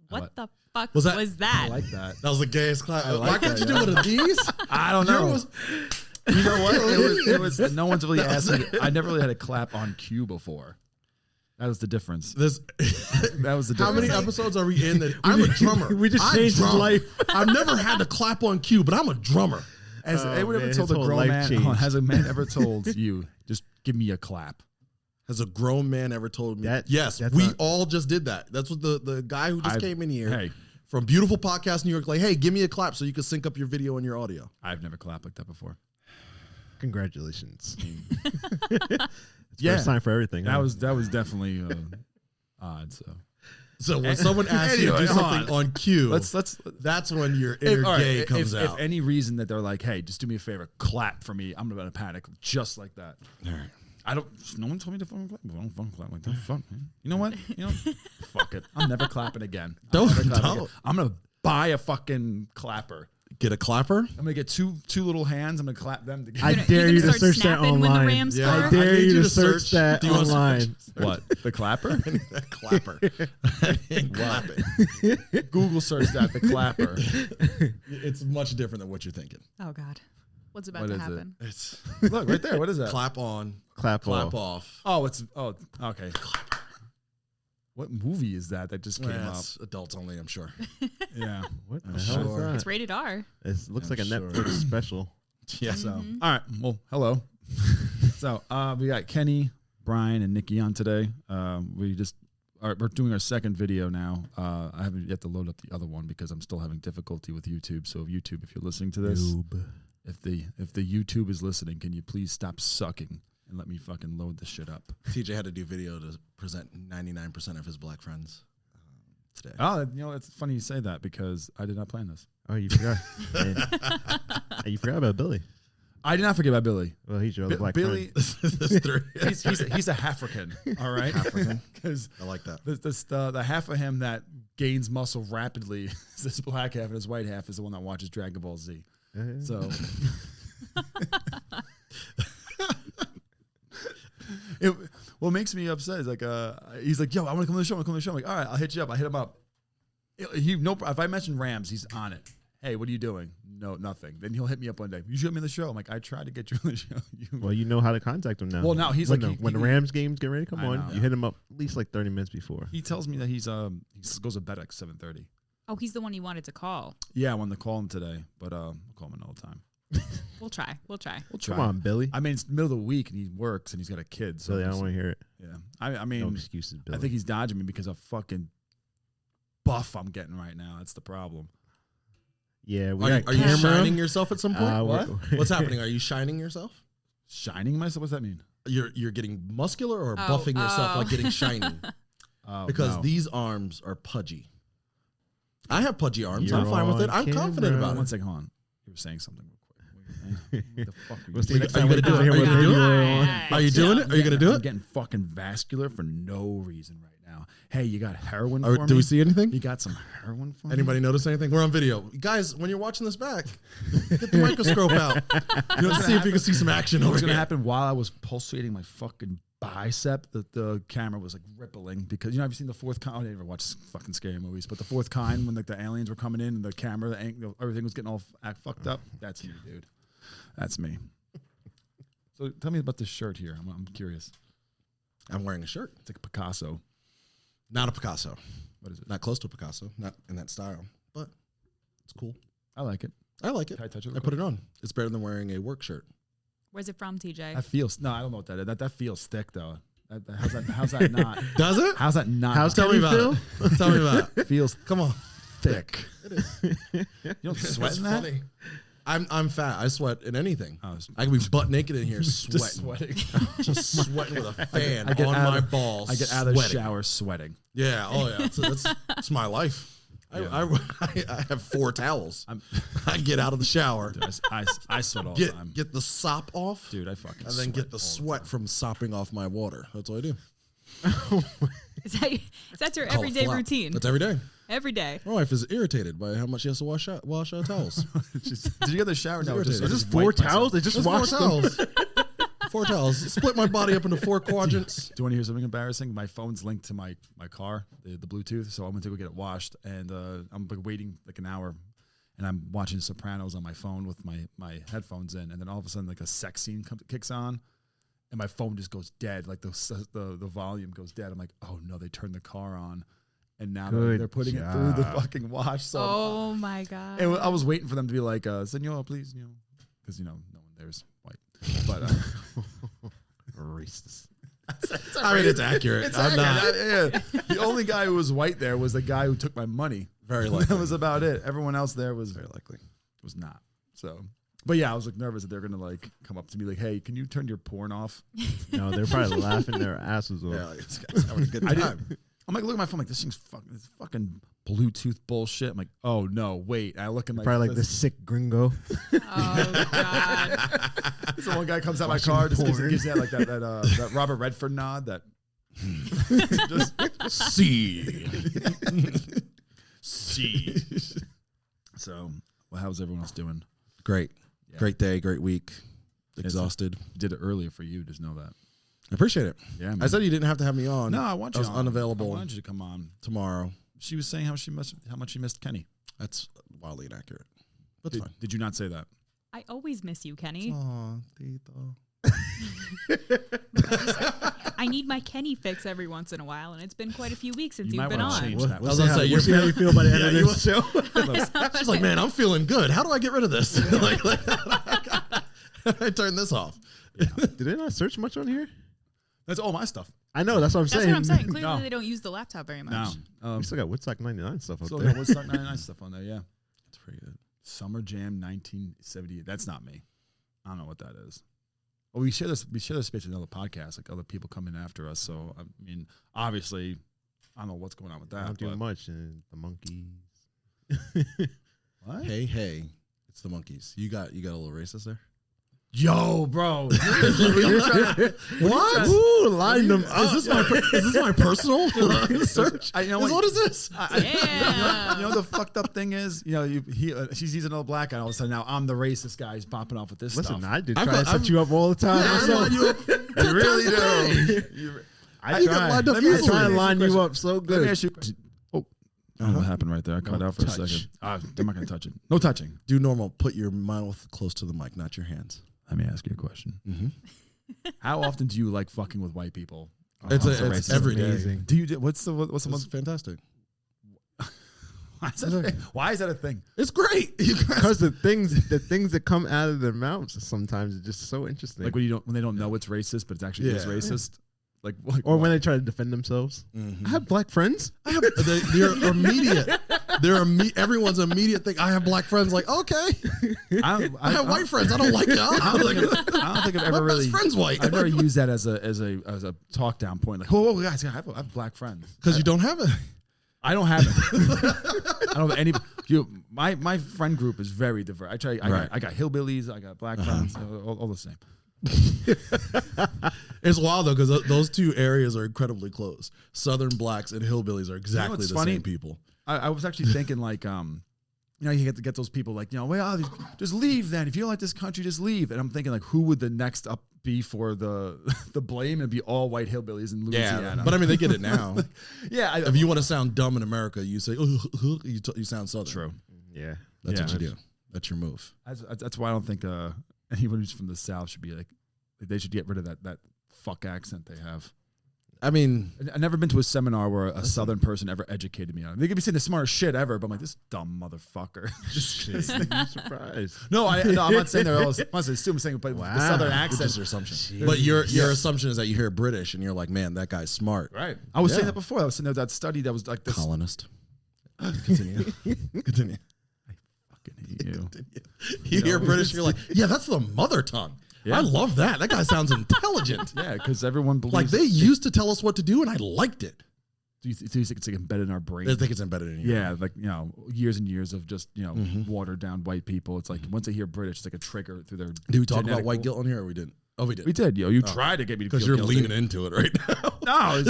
What the fuck was that? that? I like that. That was the gayest clap. like Why couldn't that, you do one of these? I don't know. You know what? It was. No one's really asked me. I never really had a clap on cue before. That was the difference. That was the difference. How many episodes are we in that I'm a drummer? We just changed his life. I've never had to clap on cue, but I'm a drummer. Has anyone ever man, told his a whole grown life man? changed. Has a man ever told you, just give me a clap? Has a grown man ever told me? Yes, that's we not- all just did that. That's what the guy who just came in here Hey, from beautiful podcast New York, like, hey, give me a clap so you can sync up your video and your audio. I've never clapped like that before. Congratulations. Yeah. First time for everything. That was definitely odd. So when someone asks you to do something on cue, that's when your inner gay comes out. If any reason that they're like, hey, just do me a favor, clap for me. I'm about to panic just like that. All right. No one told me to fucking clap. I don't fucking clap like that. Fuck, man. You know what? Fuck it. I'm never clapping again. Don't. I'm going to buy a fucking clapper. Get a clapper? I'm going to get two little hands. I'm going to clap them together. I dare you to search that online. When the Rams I score? dare you to search that online. What? The clapper? That clapper. Clap it. Google search that, the clapper. It's much different than what you're thinking. Oh God, what's about What to is happen? It's Look, right there. What is that? clap on, Clap off. Oh, okay. What movie is that just came up? It's adults only, I'm sure. Yeah. What the sure. hell is that? It's rated R. It looks like a sure. Netflix special. Yeah. So, all right. Well, hello. So, we got Kenny, Brian, and Nikki on today. We're doing our second video now. I haven't yet to load up the other one because I'm still having difficulty with YouTube. So, YouTube, if you're listening to this, if the YouTube is listening, can you please stop sucking and let me fucking load this shit up? TJ had to do video to present 99% of his black friends today. Oh, it's funny you say that because I did not plan this. Oh, you forgot. You forgot about Billy. I did not forget about Billy. Well, he's your other black Billy, friend. he's a African, all right? African. Because I like that. The half of him that gains muscle rapidly, this black half, and his white half is the one that watches Dragon Ball Z. So, what makes me upset is like, he's like, yo, I want to come to the show. I'm like, all right, I'll hit you up. I hit him up. If I mention Rams, he's on it. Hey, what are you doing? No, nothing. Then he'll hit me up one day. You should get me on the show. I'm like, I tried to get you on the show. Well, you know how to contact him now. Well, now he's when like, when the Rams games get ready to come I on, know. you hit him up at least like 30 minutes before. he tells me that he goes to bed at 7:30. Oh, he's the one you wanted to call. Yeah, I wanted to call him today, but I'll call him another time. We'll try. We'll try. Come on, Billy. I mean, it's the middle of the week and he works and he's got a kid. So Billy, I don't want to hear it. Yeah, I mean, No excuses, Billy. I think he's dodging me because of fucking buff I'm getting right now. That's the problem. Yeah, we Are got you camera. shining yourself at some point? What? What's happening? Are you shining yourself? Shining myself? What's that mean? You're getting muscular or buffing yourself like getting shiny? Because no. these arms are pudgy. I have pudgy arms. You're I'm fine with it. on I'm confident camera. about One it. second, hold on. You were saying something real quick. What the fuck are you We'll see doing? next Are time you we gonna do get it? to Are you hear gonna what do the it? video on. Are you doing it? Are you gonna do I'm it? getting fucking vascular for no reason right now. Hey, you got heroin for me? Do we see anything? You got some heroin for me? Anybody notice anything? We're on video. Guys, when you're watching this back, get the microscope out. Let's see if you can see some action over What's here. going to happen while I was pulsating my fucking bicep? The camera was like rippling because, have you seen The Fourth Kind? I didn't ever watch fucking scary movies, but The Fourth Kind, when like the aliens were coming in and the camera, the angle, everything was getting all fucked up. That's me, dude. That's me. So tell me about this shirt here. I'm curious. I'm wearing a shirt. It's like a Picasso. Not a Picasso. What is it? Not close to a Picasso. Not in that style. But it's cool. I like it. I like it. Can I touch it real I put it on. It's better than wearing a work shirt. Where's it from, TJ? That feels, no, I don't know what that is. That feels thick though. How's that not? Does it? How's that not? How's Tell me Kenny about it. Tell me about it. feels Come on. thick. It is. You don't sweat It's in that? funny. I'm fat. I sweat in anything. Oh, it's- I can be butt naked in here Just sweating. sweating. Just sweating with a fan I get on out my of- balls. I get out of the sweating. shower sweating. Yeah. Oh yeah. That's my life. Yeah. I have 4 towels. I get out of the shower, Dude, I sweat all the time. get the sop off, Dude, I fucking and then sweat get the all sweat from sopping off my water. That's what I do. Is that your Call it everyday flop. routine? That's every day. Every day. My wife is irritated by how much she has to wash towels. Did you get the shower? No, irritating. I Is this wipe 4 myself. towels? They just There's 4 washed them. towels. 4 towels. Split my body up into 4 quadrants. Do you want to hear something embarrassing? My phone's linked to my car, the Bluetooth, so I'm going to go get it washed, and I'm like waiting like an hour, and I'm watching Sopranos on my phone with my headphones in, and then all of a sudden like a sex scene kicks on, and my phone just goes dead, like the volume goes dead. I'm like, oh no, they turned the car on, and now they're putting it through the fucking wash. So Oh my god! and I was waiting for them to be like, "Senor, please," because no one there's white, but Racist. I mean, it's accurate. it's I'm accurate. not. Yeah. The only guy who was white there was the guy who took my money. Very likely. That was about it. Everyone else there was Very likely. was not. So, but yeah, I was like nervous that they're gonna like come up to me like, "Hey, can you turn your porn off?" No, they're probably laughing their asses off. Yeah, like, this guy's having a good time. I'm like, look at my phone, like this thing's fucking Bluetooth bullshit. I'm like, oh no, wait. I look in my Probably like the sick gringo. Oh god! So one guy comes out my Watching car, just porn. gives that like that Robert Redford nod. That just See. see. So, well, how's everyone else doing? Great. Yeah. Great day, great week. Exhausted. Did it earlier for you. Just know that. I appreciate it. Yeah, man. I said you didn't have to have me on. no. I want I you. was on. unavailable I wanted you to come on. tomorrow. She was saying how much she missed Kenny. That's wildly inaccurate. That's Did, fine. did you not say that? I always miss you, Kenny. Aw, Tito. I need my Kenny fix every once in a while, and it's been quite a few weeks since You you've might been wanna on. change We'll, that. we'll I was see gonna how, say, we'll see how you feel by the end of you- this show. She's like, man, I'm feeling good. How do I get rid of this? like, I turn this off. Did they not search much on here? That's all my stuff. I know, that's what I'm That's saying. what I'm saying. Clearly, No. they don't use the laptop very much. No. We still got Woodstock 99 stuff up So there. yeah, Woodstock 99 stuff on there. Yeah. That's pretty good. Summer Jam 1978. That's not me. I don't know what that is. Well, we share this space with another podcast, like other people coming after us. So I mean, obviously, I don't know what's going on with I that. don't do but- much. The monkeys. What? Hey, hey. It's the monkeys. You got a little racist there? Yo, bro. What? Ooh, line them Is this my personal search? I know What is this? Yeah. You know the fucked up thing is, you know, she sees another black guy, and all of a sudden now I'm the racist guy. He's popping off with this Listen, stuff. I did I've try to got- set I've- you up all the time. Yeah, myself. You really do. I You got try. lined up I easily. try to line you up so Let me good. ask you. Oh, I don't know what happened right there. I cut out for a touch. second. I'm not gonna touch it. No touching. Do normal. Put your mouth close to the mic, not your hands. Let me ask you a question. Mm-hmm. How often do you like fucking with white people? It's Racist. every day. Amazing. Do you? What's the It's most? fantastic. Why is that a thing? Why is that a thing? It's great. You guys- Because the things that come out of their mouths sometimes are just so interesting. Like when they don't know it's racist, but it's actually is Yeah. racist. Like or when they try to defend themselves. Mhm. I have black friends. I have they're immediate. Everyone's immediate thing. I have black friends. Like, okay, I have white friends. I don't like y'all. I don't think I've My ever best really. friend's white. I've never used that as a talk down point. Like, oh guys, I have black friends. Because you don't have it. I don't have it. I don't have any. My friend group is very diverse. I got hillbillies. I got black friends. All the same. It's wild though because those two areas are incredibly close. Southern blacks and hillbillies are exactly what's the funny? same people. I was actually thinking like, you know, you get those people like, you know, well, just leave then. If you don't like this country, just leave. And I'm thinking like, who would the next up be for the blame? It'd be all white hillbillies in Louisiana. But I mean, they get it now. yeah, If you want to sound dumb in America, you say you sound Southern. true. Yeah. That's Yeah. what you do. That's your move. That's why I don't think anyone who's from the South should be like they should get rid of that fuck accent they have. I mean, I've never been to a seminar where a Southern person ever educated me on it. They could be saying the smartest shit ever, but I'm like, this dumb motherfucker. You surprised. No, I'm not saying they're all. I'm saying, but Wow. the Southern it's accent. just your assumption. But your assumption is that you hear British and you're like, man, that guy's smart. Right. I was Yeah. saying that before. I was saying that study that was like this. Colonist. Continue. Continue. Fucking hate you. You hear British, you're like, yeah, that's the mother tongue. Yeah. I love that. That guy sounds intelligent. Yeah, because everyone believes. Like they used to tell us what to do, and I liked it. Do you think it's like embedded in our brain? I think it's embedded in you. Yeah, like, you know, years and years of just, you know, Mhm. watered down white people. It's like once they hear British, it's like a trigger through their. Did we talk about genetic white pool. guilt on here, or we didn't? Oh, we did. We did, yo. You tried to get me to Because feel you're guilty. leaning into it right now. No,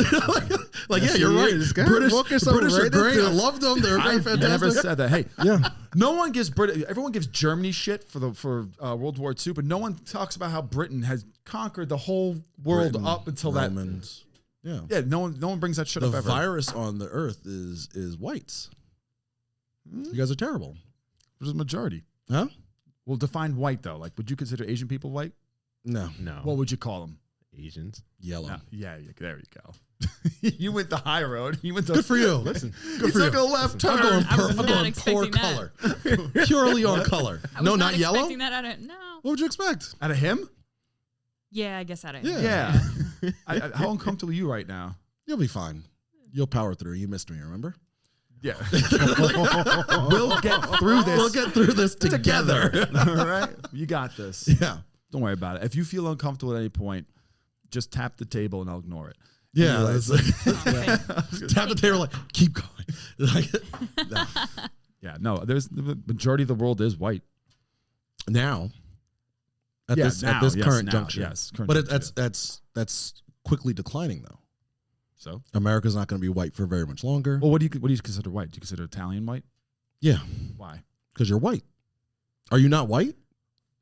like yeah, you're right. British are great. I love them. They're fantastic. Never said that. Hey, Yeah. no one gives everyone gives Germany shit for World War II, but no one talks about how Britain has conquered the whole world Britain, up until Romans. Yeah. Yeah, no one brings that shit The up ever. virus on the earth is whites. You guys are terrible. There's a majority. Huh? Well, define white though. Like, would you consider Asian people white? No. What would you call them? Asians. Yellow. Yeah, there you go. You went the high road. You went the Good for you. Listen, You took a left turn. I was I'm not going poor expecting that. color. Purely on color. I was No, not yellow? expecting that out of, no. What would you expect? Out of him? Yeah, I guess I don't. Yeah. Yeah. How uncomfortable are you right now? You'll be fine. You'll power through. You missed me, remember? Yeah. We'll get through this. We'll get through this together. All right. You got this. Yeah. Don't worry about it. If you feel uncomfortable at any point, just tap the table and I'll ignore it. Yeah. Anyways. Tap the table like, keep going. Like, no. Yeah, no, there's the majority of the world is white. Now, at Yeah, this now, current now, juncture. yes, current But juncture. that's quickly declining though. So, America's not going to be white for very much longer. well, what do you consider white? Do you consider Italian white? Yeah, Why? because you're white. Are you not white?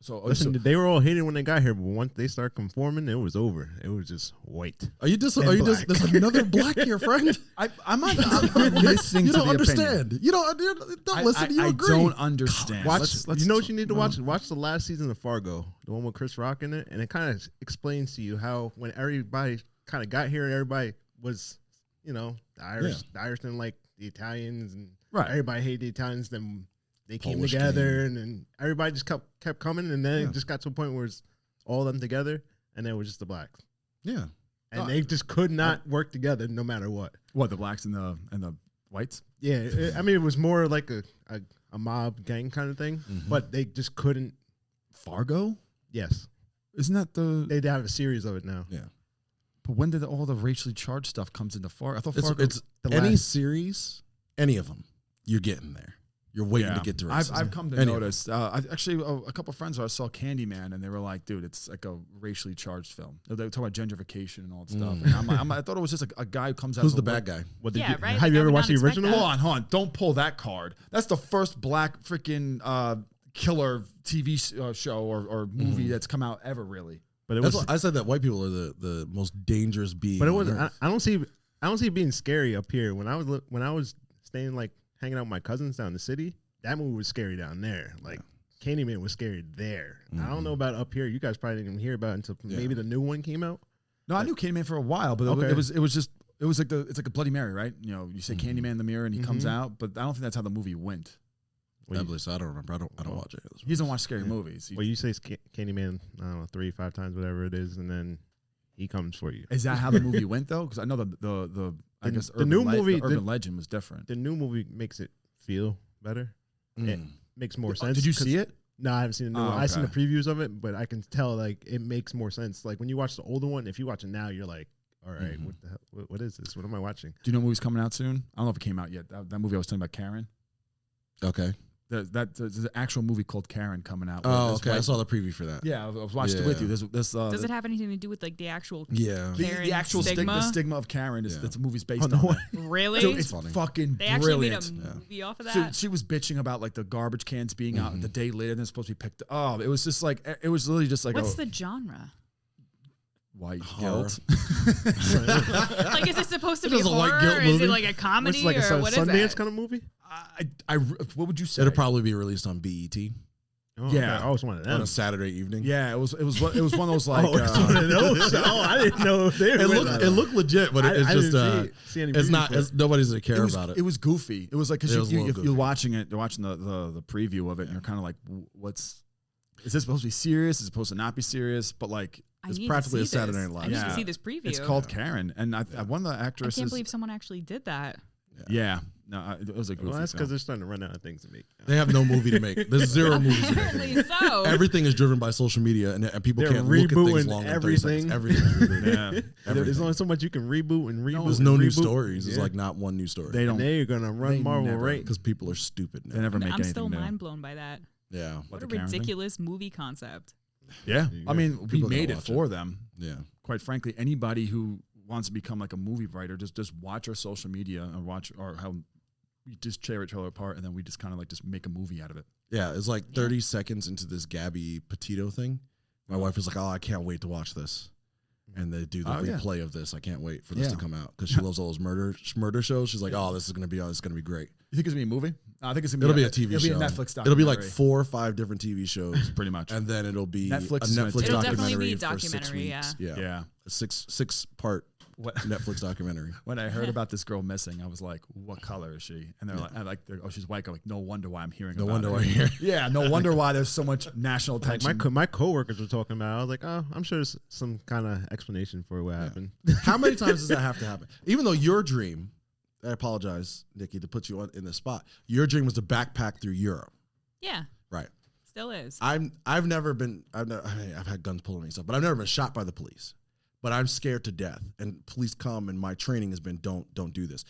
So, listen, they were all hated when they got here, but once they start conforming, it was over. It was just white. Are you just? And Are you black. just? There's another black here, friend. I'm listening You to don't the understand. opinion. You don't listen. You agree. I don't understand. Watch. Let's you know what you need to watch? Watch the last season of Fargo, the one with Chris Rock in it, and it kind of explains to you how when everybody kind of got here and everybody was, the Irish didn't like the Italians, and Right. everybody hated the Italians. Then they came Polish together, and then everybody just kept coming, and then Yeah. it just got to a point where it's all them together, and then it was just the blacks, Yeah. and they just could not work together no matter what. What, the blacks and the whites? Yeah, it was more like a mob gang kind of thing, Mm-hmm. but they just couldn't. Fargo? Yes, Isn't that the? they have a series of it now. Yeah. But when did all the racially charged stuff comes into Fargo? I thought Fargo. It's The any last- series, any of them. You're getting there. You're waiting to get to racism. I've come to Any of notice. I actually a couple of friends I saw Candyman, and they were like, "Dude, it's like a racially charged film." They were talking about gentrification and all that stuff. And I thought it was just a guy who comes out. Who's of the wood. bad guy? What Yeah, right? Have Like, you I ever would watched not the expect original? that. Hold on. Don't pull that card. That's the first black freaking killer TV show or movie that's come out ever, really. But it That's was. why I said that white people are the most dangerous being. But it on was. earth. I don't see it being scary up here. When I was staying hanging out with my cousins down in the city, that movie was scary down there. Like Candyman was scary there. I don't know about up here. You guys probably didn't even hear about it until maybe the new one came out. No, I knew Candyman for a while, but Okay. it was like it's like a Bloody Mary, right? You say Candyman in the mirror and he comes out, but I don't think that's how the movie went. I believe so. I don't remember. I don't watch it. He doesn't watch scary movies. Well, you say Candyman, I don't know, 3-5 times, whatever it is, and then he comes for you. Is that how the movie went though? Because I know the I guess the new movie, the urban legend was different. The new movie makes it feel better. It makes more sense. Did you see it? No, I haven't seen the new Oh, one. I've seen the okay. previews of it, but I can tell it makes more sense. Like when you watch the older one, if you watch it now, you're like, all right, what the hell? What is this? What am I watching? Do you know movie's coming out soon? I don't know if it came out yet. That movie I was talking about, Karen. Okay. There's an actual movie called Karen coming out. Oh, okay. I saw the preview for that. Yeah, I was watching it with you. This Does it have anything to do with like the actual Yeah. Karen the actual stigma? the stigma of Karen is Yeah. that's a movie's based Oh, no on. way. That. Really? Dude, it's funny. fucking They actually brilliant. made a movie off of So that? she was bitching about like the garbage cans being out the day later than it's supposed to be picked up. Oh, it was just like it was literally just like What's the genre? white Horror. guilt. Like, is it supposed to It be is a white horror? guilt Or is movie? it like a comedy It's like a or what is Sundance it? kind of movie. What would you say? It'll probably be released on BET Oh, Yeah. okay. I was one of them. on a Saturday evening. Yeah, it was one of those like. Oh, it's one of those. Oh, I didn't know they were. It looked legit, but it's I just didn't see any it's previews not. for it. It's, nobody's gonna care It was, about it. it was goofy. It was like because It was a little if you're goofy. watching it, you're watching the preview of it, and you're kind of like, what's is this supposed to be serious? Is it supposed to not be serious? But like, I It's need practically to a see Saturday this. Night Live. I need Yeah. to see this preview. it's called Karen, and one of the I actresses. can't believe someone actually did that. Yeah, no, it was a goofy Well, that's because film. they're starting to run out of things to make. They have no movie to make. There's zero movies to make. Apparently so. Everything is driven by social media, and people They're can't look at things rebooting long everything. Everything's rebooted. Yeah, There's Everything. only so much you can reboot and reboot. There's and no new reboot. stories. There's Yeah. like not one new story. they don't. And they're gonna run they Marvel never- right. Because people are stupid They now. never make I'm still anything new. mind blown by that. Yeah. What the a Karen thing? ridiculous movie concept. Yeah, I mean, we People gotta made it watch for them. Yeah. Quite frankly, anybody who wants to become like a movie writer, just watch our social media and watch or how we just tear each other apart, and then we just kind of like just make a movie out of it. Yeah, it's like 30 seconds into this Gabby Petito thing. My wife was like, "Oh, I can't wait to watch this." And they do the replay of this. I can't wait for this to come out because she loves all those murder shows. She's like, "Oh, this is gonna be great." You think it's gonna be a movie? I think it's gonna It'll be be a TV show. It'll be a Netflix documentary. It'll be like 4 or 5 different TV shows, pretty much, and then it'll be Netflix a Netflix It'll documentary definitely be a for 6 documentary, weeks. yeah. A six part Netflix documentary. When I heard about this girl missing, I was like, "What color is she?" And they're like, "Oh, she's white." I'm like, "No wonder why I'm hearing." No about wonder it. why you're here. Yeah, no wonder why there's so much national Like attention. my coworkers were talking about it. I was like, oh, I'm sure there's some kind of explanation for what happened. How many times does that have to happen? Even though your dream, I apologize, Nikki, to put you in this spot. Your dream was to backpack through Europe. Yeah. Right. Still is. I've had guns pulled on me and stuff, but I've never been shot by the police. But I'm scared to death, and police come, and my training has been don't do this.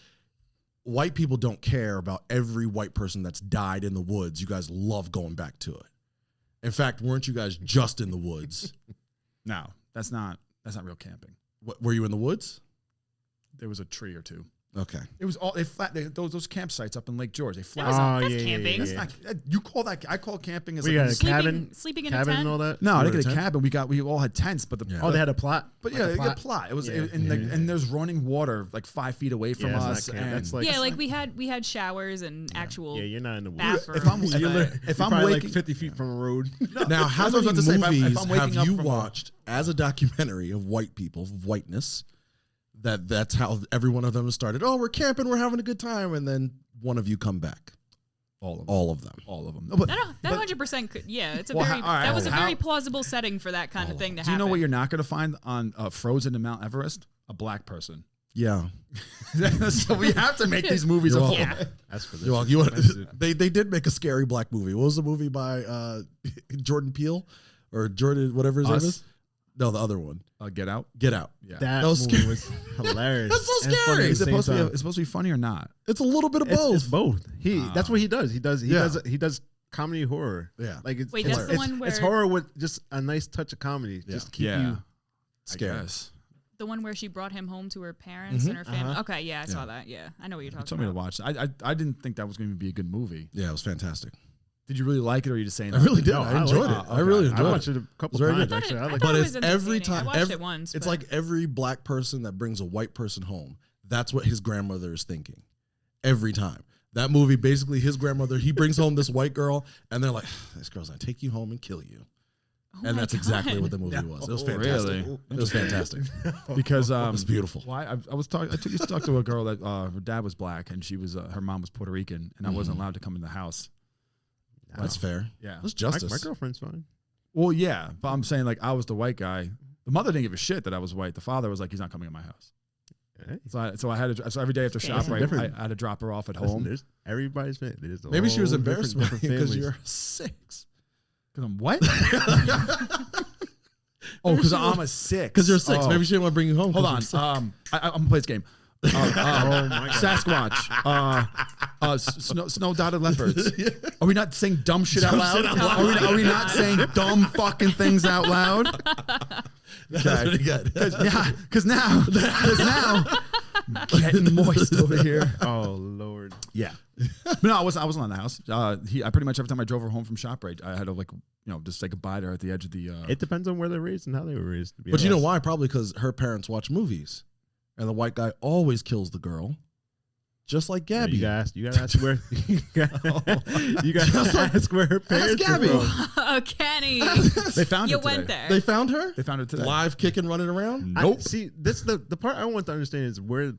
White people don't care about every white person that's died in the woods. You guys love going back to it. In fact, weren't you guys just in the woods? No, that's not real camping. Were you in the woods? There was a tree or two. Okay. It was all those campsites up in Lake George. They flat. That's camping. That's not, you call that? I call camping as We like got a cabin, sleeping in a cabin tent? and all that. no, I didn't You get were a a tent? cabin. We all had tents, but the Oh, they had a plot. but Like yeah, a they plot? got plot. It was Yeah. and there's running water like 5 feet away from Yeah, it's not us. camp. And That's like- Yeah, like we had showers and actual Yeah, you're not in the woods. bathrooms. If I'm- but- if I'm probably waking- like 50 feet from a road. Now, how That's what I was many about to say. movies If I'm waking have up you from watched as a documentary of white people, of whiteness, that's how every one of them started? Oh, we're camping, we're having a good time, and then one of you come back. all of them. All of them. All of them. No, but, That 100% could. Yeah, it's a Well, very. all right, that was a how- very plausible setting for that kind of thing to do you happen. know what you're not going to find on Frozen to Mount Everest? A black person. Yeah. So we have to make these movies. You're of welcome. Yeah. That's for You this. want, they did make a scary black movie. What was the movie by Jordan Peele or Jordan whatever his name Us? is? No, the other one. Get Out. Get Out. Yeah. That That was movie scary. was hilarious. That's so and funny scary. at Is the it same supposed to be? time. It's supposed to be funny or not? It's a little bit of both. It's both. That's what he does. He Yeah. does comedy horror. Yeah. Like it's Wait, it's, that's the it's- one it's where- horror with just a nice touch of comedy. Yeah. Just to keep Yeah. you. Scary. I guess. The one where she brought him home to her parents and her family. Uh-huh. Okay, yeah, I saw that. Yeah, I know what you're You talking told me to about. watch. I didn't think that was going to be a good movie. Yeah, it was fantastic. Did you really like it, or are you just saying? I really did. No, I enjoyed liked it. I really enjoyed I it. watched it a couple It's very times good. actually. I I like thought But it it's was every entertaining. I time. watched it once, It's but- like every black person that brings a white person home. That's what his grandmother is thinking. Every time. That movie, basically, his grandmother, he brings home this white girl, and they're like, "This girl's gonna take you home and kill you." Oh And my that's exactly God. what the movie was. It was Oh, fantastic. really? It was fantastic. Because It was beautiful. Why I was talking. I used to talk to a girl that her dad was black and she was her mom was Puerto Rican, and I wasn't allowed to come in the house. That's fair. Yeah. That's my justice. girlfriend's fine. Well, yeah, but I'm saying like I was the white guy. The mother didn't give a shit that I was white. The father was like, he's not coming in my house. Hey. So I had to. So every day after Okay. shop, right, Different. I had to drop her off at Listen, home. there's everybody's fan. There's a Maybe she was whole embarrassed different because families. you're 6. Because I'm what? Oh, because I'm a 6. Because you're 6. Oh. Maybe she didn't want to bring you home. Hold 'cause on. you're 6. I'm gonna play this game. Oh my God. Sasquatch. Snow dotted leopards. Are we not saying dumb shit out loud? shit out loud. Are we not saying dumb fucking things out loud? That's pretty good. Yeah, because now, getting moist over here. Oh Lord. Yeah, but no, I wasn't on the house. I pretty much every time I drove her home from ShopRite, I had to just say goodbye to her at the edge of the. It depends on where they're raised and how they were raised. To be But you know honest. why? Probably because her parents watch movies, and the white guy always kills the girl, just like Yeah, Gabby. you gotta ask where. you gotta ask where her parents Gabby. are from. Oh, Kenny, They found you her today. went there. They found her They found her today. live, kicking, running around. Nope. See, this the part I want to understand is where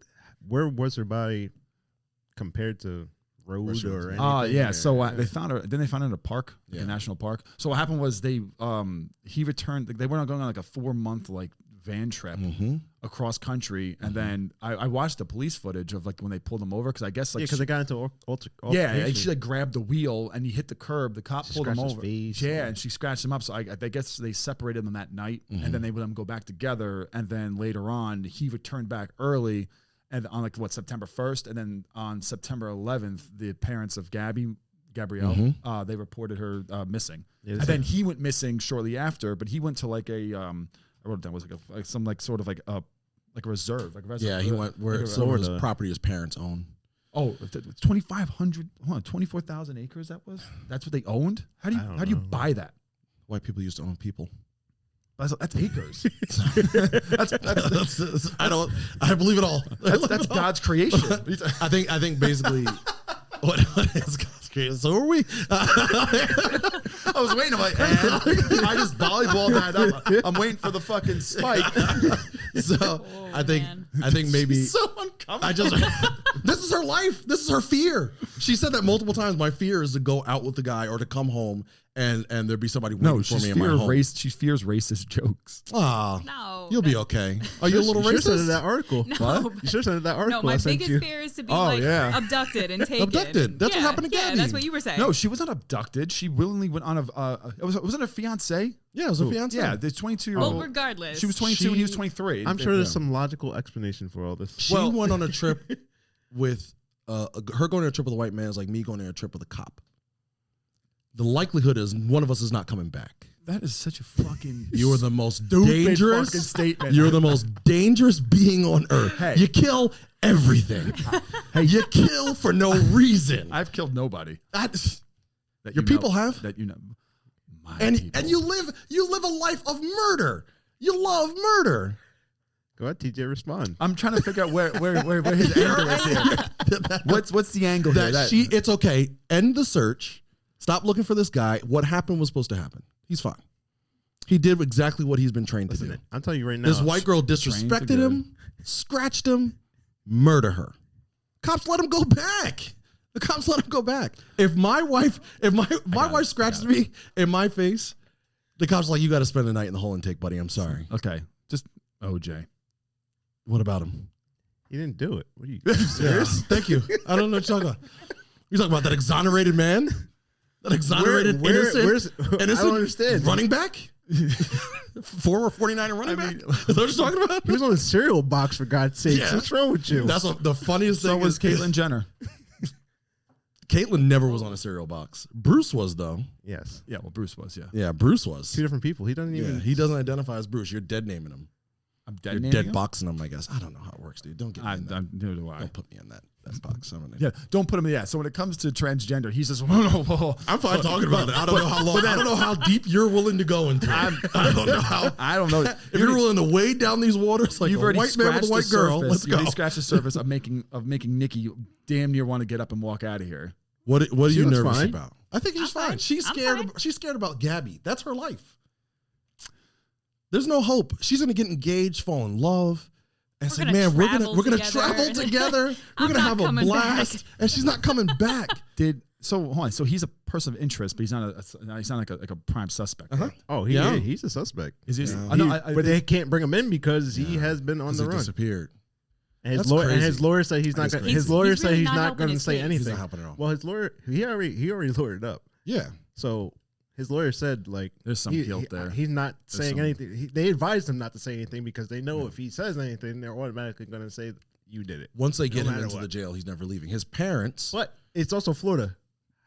was her body compared to road she was. or anything? Oh yeah, or- so they found her. Then they found her in a park, like Yeah. a national park. So what happened was he returned. They were going on like a 4-month van trip Mm-hmm. across country, and then I watched the police footage of when they pulled him over because I guess yeah, because they got into yeah, and she grabbed the wheel and he hit the curb. The cop She pulled him scratched his over. face. Yeah, and she scratched him up. So I guess they separated them that night, and then they let them go back together. And then later on, he returned back early, and on September 1st, and then on September 11th, the parents of Gabrielle, they reported her missing. Yeah, And then he went missing shortly after, but he went to I wrote it down, was some sort of like a reserve, like a reserve. Yeah, he went where like a- some of his Florida. property his parents own. Oh, 2,500, 24,000 acres. That's what they owned. How do you know. buy that? White people used to own people. That's acres. I believe it all. That's God's creation. I think basically what is God's creation? So are we? I was waiting. I'm like, and I just volleyball that up. I'm waiting for the fucking spike. So Oh, I think man. maybe So uncomfortable. I just this is her life. This is her fear. She said that multiple times. My fear is to go out with the guy or to come home and there'd be somebody waiting for me in my home. She fears racist jokes. Ah, No. you'll be okay. Are you a little You should have sent racist? that article. No. What? You should have sent that article. No, my I sent biggest you. fear is to be Oh, yeah. abducted and taken. Abducted. That's what happened to Yeah, Gabby. that's what you were saying. No, she was not abducted. She willingly went on wasn't her fiance? Yeah, it was a fiance. Yeah, the 22-year-old. Well, regardless. She was 22 and he was 23. I'm sure there's some logical explanation for all this. She went on a trip with her going on a trip with a white man is like me going on a trip with a cop. The likelihood is one of us is not coming back. That is such a fucking. You are the most stupid dangerous fucking statement. You're the most dangerous being on earth. Hey. You kill everything. Hey, you kill for no reason. I've killed nobody. That- That Your you know- people have? that you know. My and people. you live a life of murder. You love murder. Go ahead, TJ, respond. I'm trying to figure out where his angle is here. What's the angle here? It's okay. End the search. Stop looking for this guy. What happened was supposed to happen. He's fine. He did exactly what he's been trained to do. Listen, I'm telling you right now. This white girl Trained disrespected to him, scratched him, murder her. Cops let him go back. The cops let him go back. If my wife scratched me in my face, the cops are like, you got to spend the night in the hole intake, buddy. I'm sorry. Okay, just OJ. What about him? He didn't do it. What are you serious? Thank you. I don't know what you're talking about. You're talking about that exonerated man? That exonerated innocent I don't understand. running back? Former 49er running back? Is that what you're talking about? He was on a cereal box, for God's sake. Yeah. What's wrong with you? That's the funniest So thing. was Caitlyn Jenner. Caitlyn never was on a cereal box. Bruce was, though. Yes. Yeah, well, Bruce was. Yeah, Yeah, Bruce was. Two different people. He doesn't Yeah, even. he doesn't identify as Bruce. You're dead naming him. I'm dead. You're naming dead him? boxing him, I guess. I don't know how it works, dude. Don't get me in that. Neither do I. Don't put me in that box. I don't know. Yeah, don't put him in. Yeah. So when it comes to transgender, he says, whoa. I'm fine talking about it. I don't know how long. I don't know how deep you're willing to go into. I don't know how. I don't know. If you're willing to wade down these waters like You've a already white man with a white scratched the girl, surface. let's You go. already scratched the surface of making Nikki damn near want to get up and walk out of here. What are She you looks nervous fine. about? I think she's I'm fine. fine. She's I'm scared. fine. She's scared about Gabby. That's her life. There's no hope. She's gonna get engaged, fall in love, and We're say, gonna "Man, we're travel gonna together." travel together. We're I'm gonna not have a coming blast." back. And she's not coming back. Hold on. So he's a person of interest, but he's not like a prime suspect. Uh-huh. right? Oh, Yeah. he's a suspect. Is he? Yeah. I know. But they can't bring him in because he has been on the He run. disappeared. And his That's lawyer, crazy. said he's not. That's Gonna, crazy. his lawyer He's said really he's not not helping going to his say case. anything. He's not helping at all. Well, his lawyer, he already lawyered up. Yeah. So his lawyer said like There's some guilt there. He's not saying some- anything. They advised him not to say anything because they know if he says anything, they're automatically going to say you did it. Once they get him matter into what. the jail, he's never leaving. His parents. But it's also Florida.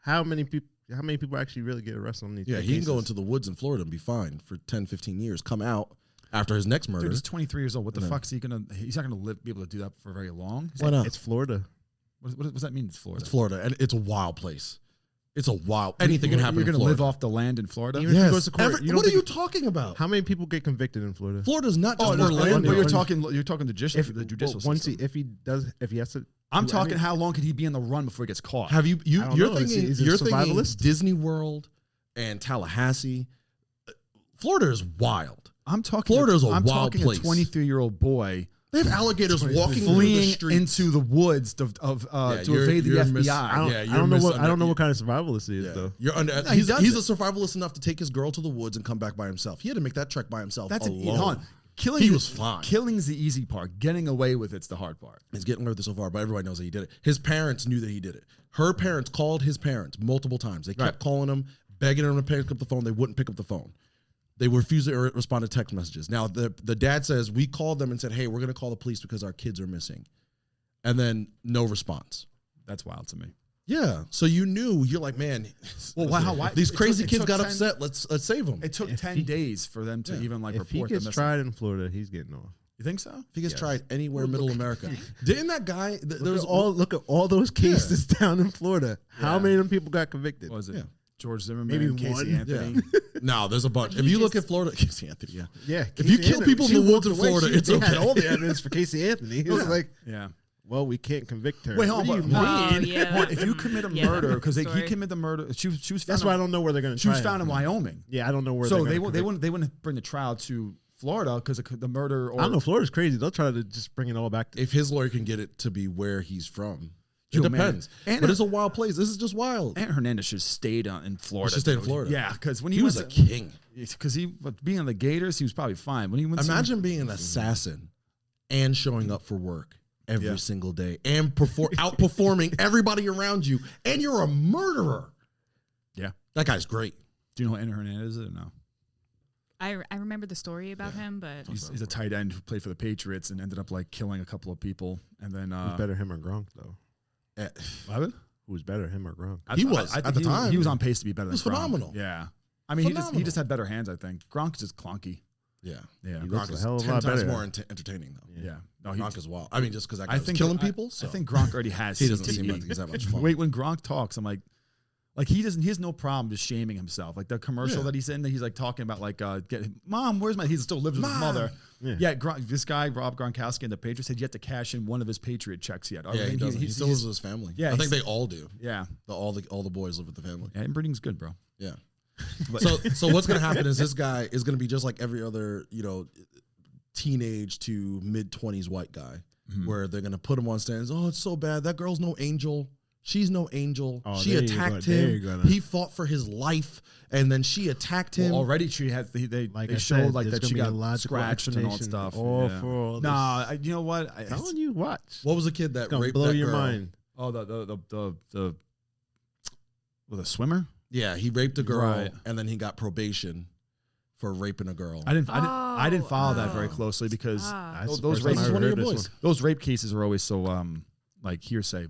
How many people actually really get arrested on these? Yeah, big he can go cases? into the woods in Florida and be fine for 10, 15 years. Come out after his next murder. Dude, he's 23 years old. What the Yeah. fuck's he gonna? He's not gonna be able to do that for very long. Why not? It's Florida. What does that mean? It's Florida. It's Florida, and it's a wild place. It's a wild. Anything can happen. You're in gonna live Florida. off the land in Florida. Even if he Yes. goes to court, you don't What are think- you talking about? How many people get convicted in Florida? Florida's not just Oh, no, Orlando. but you're talking the judicial. If the judicial once system. if he has to. I'm do talking. any- How long could he be in the run before he gets caught? Have you I don't you're know. Is thinking it you're thinking survivalist? Disney World and Tallahassee. Florida is wild. I'm talking. Florida's a I'm wild talking place. a 23-year-old boy They have alligators walking through the fleeing streets. into the woods to evade the you're FBI. Yeah, I don't know what kind of survivalist he is Yeah. though. You're under. No, he he's does a survivalist enough to take his girl to the woods and come back by himself. He had to make that trek by himself. That's alone. hold on. Killing He is- was fine. Killing's the easy part. Getting away with it's the hard part. He's getting away with it so far, but everybody knows that he did it. His parents knew that he did it. Her parents called his parents multiple times. They kept calling him, begging him to pick up the phone. They wouldn't pick up the phone. They refused to respond to text messages. Now, the dad says, we called them and said, hey, we're going to call the police because our kids are missing. And then no response. That's wild to me. Yeah. So you knew, you're like, man, Well, why these it crazy took- it kids took got 10 upset. Let's save them. It took If 10 he- days for them to even If he report gets them. tried in Florida, he's getting off. You think so? If he gets Yes. tried anywhere, Middle America, Okay. didn't that guy? Look at all those cases down in Florida. How Yeah. many of them people got convicted? What was it? Yeah. George Zimmerman, Maybe Casey one. Anthony. No, there's a bunch. But If he you look just- at Florida, Casey Anthony, yeah. Yeah, If you Casey kill Anthony, people in she the woods walked in away. Florida, it's they had okay. all the evidence for Casey Anthony. It was like, Yeah. well, we can't convict her. Wait, What hold do on. you Oh, mean? yeah. Hold on, if you commit a Yeah, murder, because he story. committed the murder, she was found. That's why I don't know where they're going to She try was found in him. Wyoming. Yeah, I don't know where. So they're they gonna wouldn't bring the trial to Florida because the murder. Or I don't know. Florida's crazy. They'll try to just bring it all back. If his lawyer can get it to be where he's from, it Yo, man. depends. And But it's a wild place. This is just wild. Ant Hernandez should have stayed in Florida. Should stay in dude. Florida. Yeah, because when He went was a to- king. Because but being on the Gators, he was probably fine. When he went, Imagine being an assassin and showing up for work every Yeah. single day and outperforming everybody around you, and you're a murderer. Yeah. That guy's great. do you know who Ant Hernandez is or no? I remember the story about him, but He's a tight end who played for the Patriots and ended up like killing a couple of people, and then Who's better, him or Gronk though? Eh, what? Who's better, him or Gronk? I- He I- was, I think at the time. He was on pace to be better. He was than Gronk. phenomenal. Yeah, I mean he Phenomenal. just had better hands. I think Gronk is just clunky. Yeah. Yeah, He looks Gronk a is hell of a 10 lot times better. more entertaining, though. yeah. No, Gronk is wild. I mean, just because that guy I was think killing I- people. So I think Gronk already has. he doesn't CTE. seem like he's that much fun. Wait, when Gronk talks, I'm like he doesn't. He has no problem just shaming himself. Like the commercial Yeah. that he's in, he's like talking about like, Mom, where's my? He still lives with his mother. Yeah. This guy Rob Gronkowski in the Patriots had yet to cash in one of his Patriot checks yet. I Yeah, he think doesn't. He he's- still lives with his family. Yeah, I think he's- they all do. Yeah, All the boys live with the family. yeah, inbreeding's good, bro. Yeah. So what's gonna happen is this guy is gonna be just like every other, teenage to mid-20s white guy, where they're gonna put him on stands. Oh, it's so bad. That girl's no angel. She's no angel. Oh, She there you attacked go. There him. you're gonna- He fought for his life, and then she attacked him. Well, already she had they Like they I showed said, like there's that she gonna be a got logical scratched and all that explanation stuff. all yeah. for all Nah, this. you know what? Telling you, watch. What was the kid that It's gonna raped blow that your girl? mind. Oh, the swimmer. Yeah, he raped a girl, Right. and then he got probation for raping a girl. I didn't follow that very Oh. closely because Ah. That's the those first time races- I ever one of your heard this boys. one. those rape cases are always so like hearsay.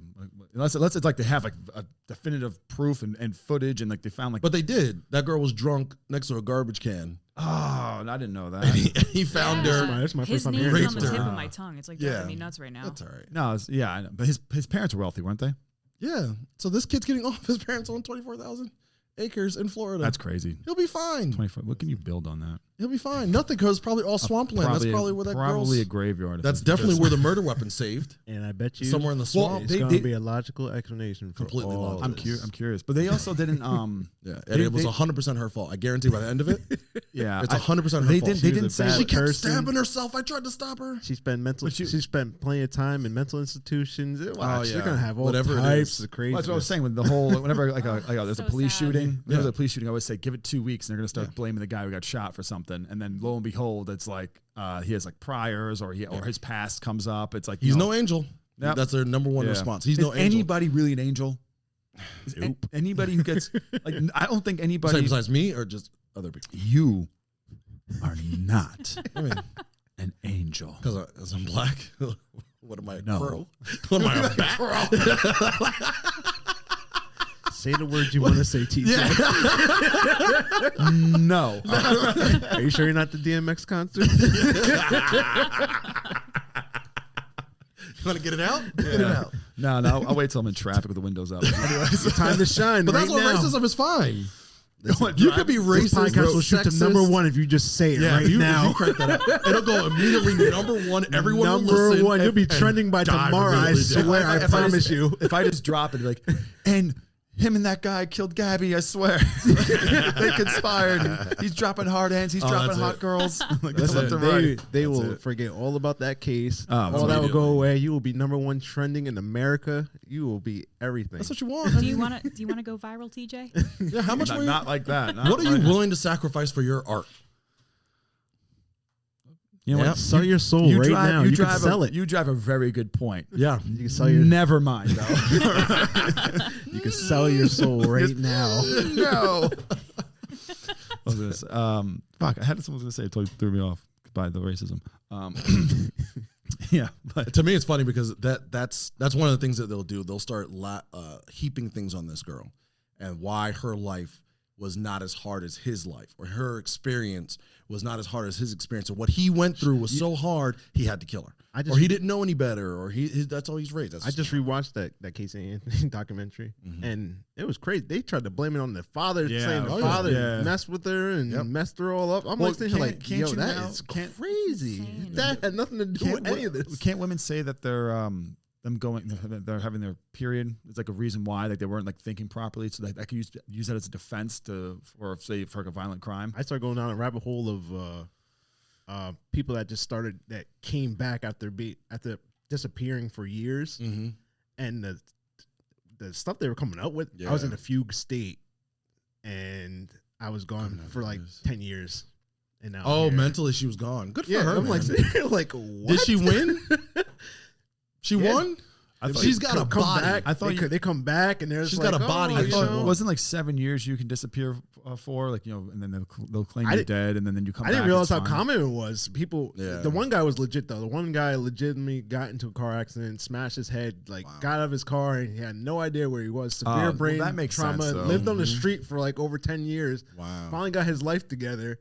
Unless it's like they have like a definitive proof and footage and like they found like. But they did. That girl was drunk next to a garbage can. Oh, I didn't know that. He found Yeah. her. That's my His first time name's hearing on the this. tip Raped of her. my tongue. It's like Yeah. driving me nuts right now. That's all right. No, yeah, I know. But his parents were wealthy, weren't they? Yeah. So this kid's getting off. His parents own 24,000 acres in Florida. That's crazy. He'll be fine. 24. What can you build on that? He'll be fine. Nothing, because probably all swampland. That's probably where that probably a girl's. graveyard. That's definitely where the murder weapon's saved. And I bet you Somewhere in the Well, swamp. it's they- going to they- be a logical explanation for Completely all logical. I'm this. I'm curious, but they also didn't. Yeah, and They- it was they- 100% her fault. I guarantee by the end of it, Yeah, it's 100% her they fault. didn't. They She was didn't a say. bad She kept person. stabbing herself. I tried to stop her. She spent she spent plenty of time in mental institutions. Watch, yeah. you're gonna have all Whatever it types is. of crazy. Well, that's what I was saying with the whole. Whenever there's a So police sad. shooting, Yeah. there's a police shooting. I always say give it 2 weeks, and they're gonna start blaming the guy who got shot for something, and then lo and behold, it's like he has like priors or his past comes up. It's like He's no angel. Yep. That's their number one Yeah. response. He's Is no angel. anybody really an angel? Is anybody who gets like I don't think anybody. Besides me or just other people? You are not I mean, an angel. because I'm black. What am I? A No. crow? What am I? A bat? Say the words you want to say, TJ. No. Are you sure you're not the DMX concert? You want to get it out? Get it out. No, I'll wait till I'm in traffic with the windows up. It's time to shine. But that's right what now. racism is fine. You could be This racist. podcast will shoot to sexist. number one if you just say it Yeah, right if you now. crank that up, it'll go immediately number one. Everyone will Number listen one. You'll be and trending by dive tomorrow. I immediately. swear. I promise you. If I just drop it, like, and him and that guy killed Gabby, I swear. They conspired. He's dropping hard ends. He's dropping that's hot it. girls. Like, Listen, left and right. they That's will it. forget all about that case. Oh, all that will go immediately. away. You will be number one trending in America. You will be everything. That's what you want. Do you want to go viral, TJ? Yeah, how much Not, were you? not like that. Not What are you like- willing to sacrifice for your art? You know Yeah. what? Sell your soul right now. You can sell it. You drive a very good point. Yeah, You can sell your Never mind, though. you can sell your soul right now. No. What was this? Fuck, I had something to say. It totally threw me off by the racism. Yeah, but to me it's funny because that's one of the things that they'll do. They'll start heaping things on this girl and why her life was not as hard as his life, or her experience was not as hard as his experience, or what he went through was so hard he had to kill her, or he didn't know any better, or that's all he's raised. I just rewatched that Casey Anthony documentary, and it was crazy. They tried to blame it on the father, saying the father messed with her and messed her all up. I'm like, yo, that is crazy. Insane. That had nothing to do with any of this. Can't women say that they're they're having their period? It's like a reason why, like they weren't like thinking properly, so that I could use that as a defense for like a violent crime. I started going down a rabbit hole of people that just came back after disappearing for years, and the stuff they were coming out with. I was in a fugue state, and I was gone for like 10 years. And now mentally she was gone. Good for her. I'm man. like, what? Did she win? She won. I thought she's got a body. Back. I thought they come back and there's she's like, got a body. I thought it wasn't like 7 years you can disappear for, like, and then they'll claim you're dead, and then you come back. I didn't realize how common it was. People, the one guy was legit though. The one guy legitimately got into a car accident, smashed his head, got out of his car, and he had no idea where he was. Severe brain trauma. Sense, lived on the street for like over 10 years. Wow. Finally got his life together,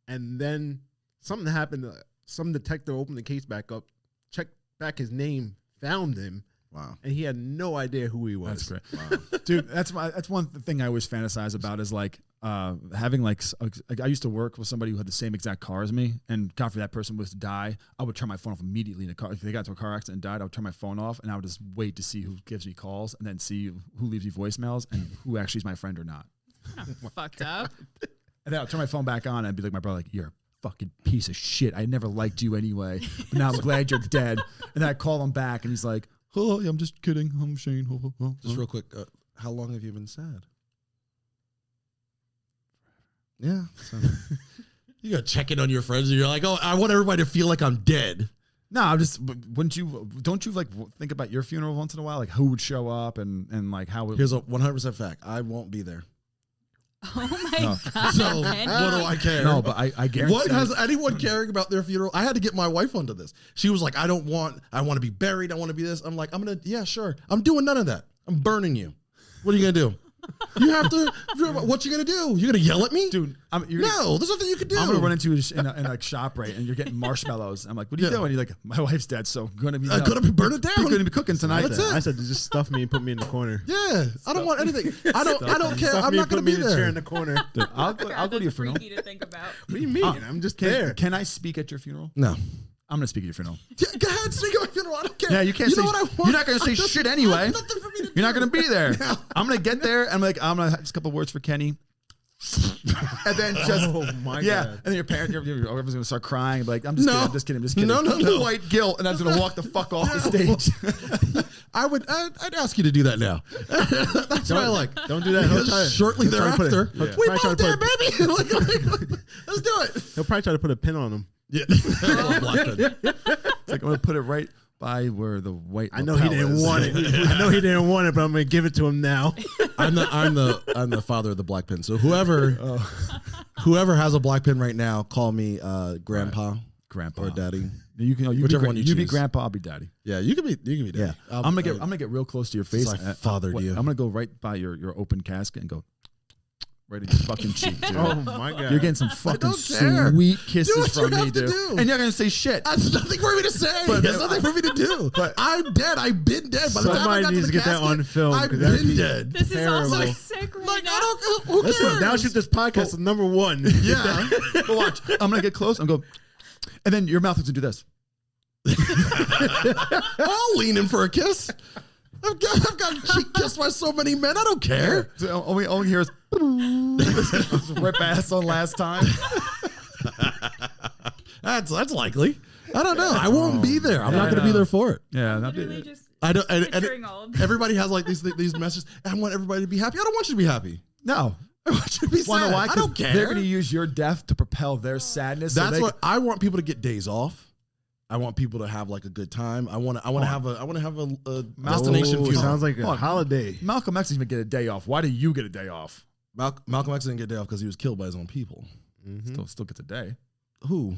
and then something happened. Some detective opened the case back up, checked back his name, found him. Wow. And he had no idea who he was. That's great. Wow. Dude, that's one thing I always fantasize about is like having like I used to work with somebody who had the same exact car as me, and God forbid that person was to die, I would turn my phone off immediately in the car. If they got into a car accident and died, I would turn my phone off, and I would just wait to see who gives me calls, and then see who leaves me voicemails and who actually is my friend or not. Fucked up. And then I'll turn my phone back on and I'd be like, my brother, like, you're a fucking piece of shit. I never liked you anyway, but now I'm glad you're dead. And then I call him back and he's like, oh, I'm just kidding. I'm Shane. Just real quick, how long have you been sad? Yeah. So you got to check in on your friends and you're like, oh, I want everybody to feel like I'm dead. No, I'm just, don't you like think about your funeral once in a while? Like who would show up and like how Here's a 100% fact. I won't be there. Oh my God. So what do I care? No, but I guarantee. What has anyone caring about their funeral? I had to get my wife onto this. She was like, I want to be buried. I want to be this. I'm like, yeah, sure. I'm doing none of that. I'm burning you. What are you going to do? You have to, what you going to do? You going to yell at me? Dude, no, there's nothing you can do. I'm going to run into in a shop, right? And you're getting marshmallows. I'm like, what are you doing? You're like, my wife's dead, so I'm going to be burn it down. You're going to be cooking tonight. That's it. I said, just stuff me and put me in the corner. Yeah, I don't want anything. I don't care. I'm not going to be there. Chair in the corner. Dude, I'll go to your funeral. Freaky to think about. What do you mean? I'm just there. Can I speak at your funeral? No. I'm going to speak at your funeral. Yeah, go ahead, speak at my funeral. I don't care. Yeah, you can't say. Know what I want? You're not going to say shit anyway. Nothing for me to do. You're not going to be there. No. I'm going to get there. And I'm going to have just a couple words for Kenny. And then just, oh my God. And then your parents, everyone's going to start crying. Like, I'm just kidding. No. White guilt. And I'm going to walk the fuck off the stage. I'd ask you to do that now. That's what I like. Don't do that. Because shortly thereafter, we both there, baby. Let's do it. He'll probably try to put a pin on him. Yeah. It's like, I'm going to put it right by where the white. I know he didn't want it. I know he didn't want it, but I'm going to give it to him now. I'm the father of the black pin. So whoever has a black pin right now, call me grandpa, grandpa or daddy. Whichever one you choose. be grandpa, I'll be daddy. Yeah, you can be daddy. Yeah, I'm gonna get real close to your face. I fathered you. I'm gonna go right by your open casket and go right in your fucking cheek, dude. Oh my God, you're getting some fucking care. sweet kisses do what from you me, dude. do. And you're gonna say shit. That's nothing for me to say. There's nothing for me to do. But I'm dead. I've been dead. By the time I got needs to the get that on film. I've been dead. This is also Terrible. sick right Like, now. I don't. Who cares? Listen, now shoot this podcast is number one. Yeah. But watch, I'm gonna get close and go, and then your mouth is gonna do this. I'll lean in for a kiss. I've got cheek kissed by so many men. I don't care. So all we hear is rip ass on last time. That's likely. I don't know. I won't be there. I'm not going to be there for it. Yeah, Literally just I don't. picturing all of this. Everybody has like these messages. I want everybody to be happy. I don't want you to be happy. no. I want you to be sad. Wanna know why? I 'Cause don't care. They're gonna use your death to propel their sadness. That's what I want people to get days off. I want people to have like a good time. I want to have a destination funeral. Sounds like a Hold on. holiday. Malcolm X didn't even get a day off. Why do you get a day off? Malcolm X didn't get a day off because he was killed by his own people. Still gets a day. Who?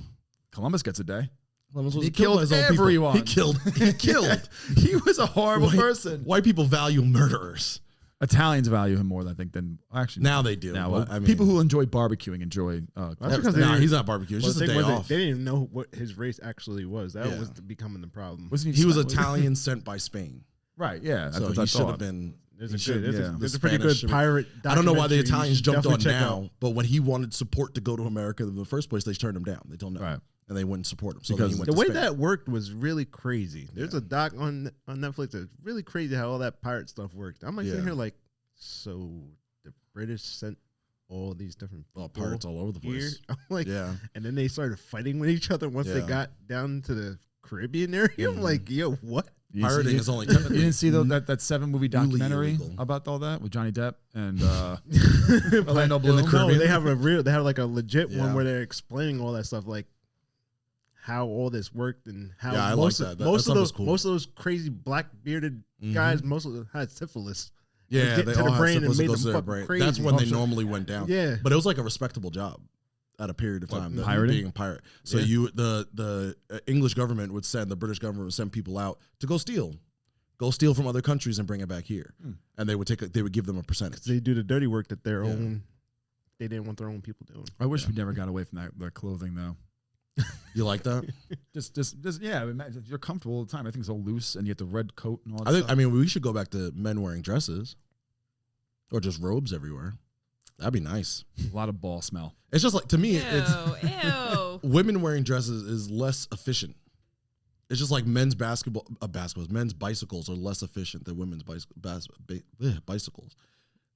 Columbus gets a day. Columbus was He killed by killed his own people. everyone. He killed. He was a horrible person. White people value murderers. Italians value him more, I think, than actually Now they do. Now, but, I mean, people who enjoy barbecuing enjoy. That's because they nah, didn't- he's not barbecuing. It's well, just the a thing day was off. they didn't even know what his race actually was. That Yeah. was becoming the problem. Wasn't He was Spanish? Italian sent by Spain. Right. Yeah. That's So what he I should have thought. been. There's he a, should- good, yeah. there's a, The there's a pretty Spanish good should be- pirate. I don't know why the documentary you Italians should jumped on definitely check now, out. but when he wanted support to go to America in the first place, they turned him down. They told him no. Right. And they wouldn't support him. So Because then he went The to way Spain. that worked was really crazy. There's a doc on Netflix that's really crazy how all that pirate stuff worked. I'm like sitting Yeah. here like, so the British sent all these different pirates all over the here. place. I'm like, Yeah. and then they started fighting with each other once they Yeah. got down to the Caribbean area. I'm like, yo, what? You didn't Pirating see- is only You technically didn't see that 7-movie newly documentary illegal. about all that with Johnny Depp and Orlando Orlando Bloom? No, they have like a legit Yeah. one where they're explaining all that stuff, like how all this worked and how Yeah, I most like of, that. most That of stuff those is cool. most of those crazy black bearded guys, most of them had syphilis. Yeah, get they to the all had brain and syphilis that made goes them to their fucking brain. That's crazy. when they Also- normally went down. Yeah. But it was like a respectable job at a period of time. that Pirating? Being a pirate. So Yeah. the English government would send, the British government would send people out to go steal. Go steal from other countries and bring it back here. And they would give them a percentage. They do the dirty work that their Yeah. own. They didn't want their own people doing. I wish we never got away from that clothing though. You like that? Just yeah. Imagine you're comfortable all the time. Everything's all loose, and you get the red coat and all that. I think. stuff. I mean, we should go back to men wearing dresses, or just robes everywhere. That'd be nice. A lot of ball smell. It's just like, to me, Ew, it's ew. women wearing dresses is less efficient. It's just like men's men's bicycles are less efficient than women's bicycles.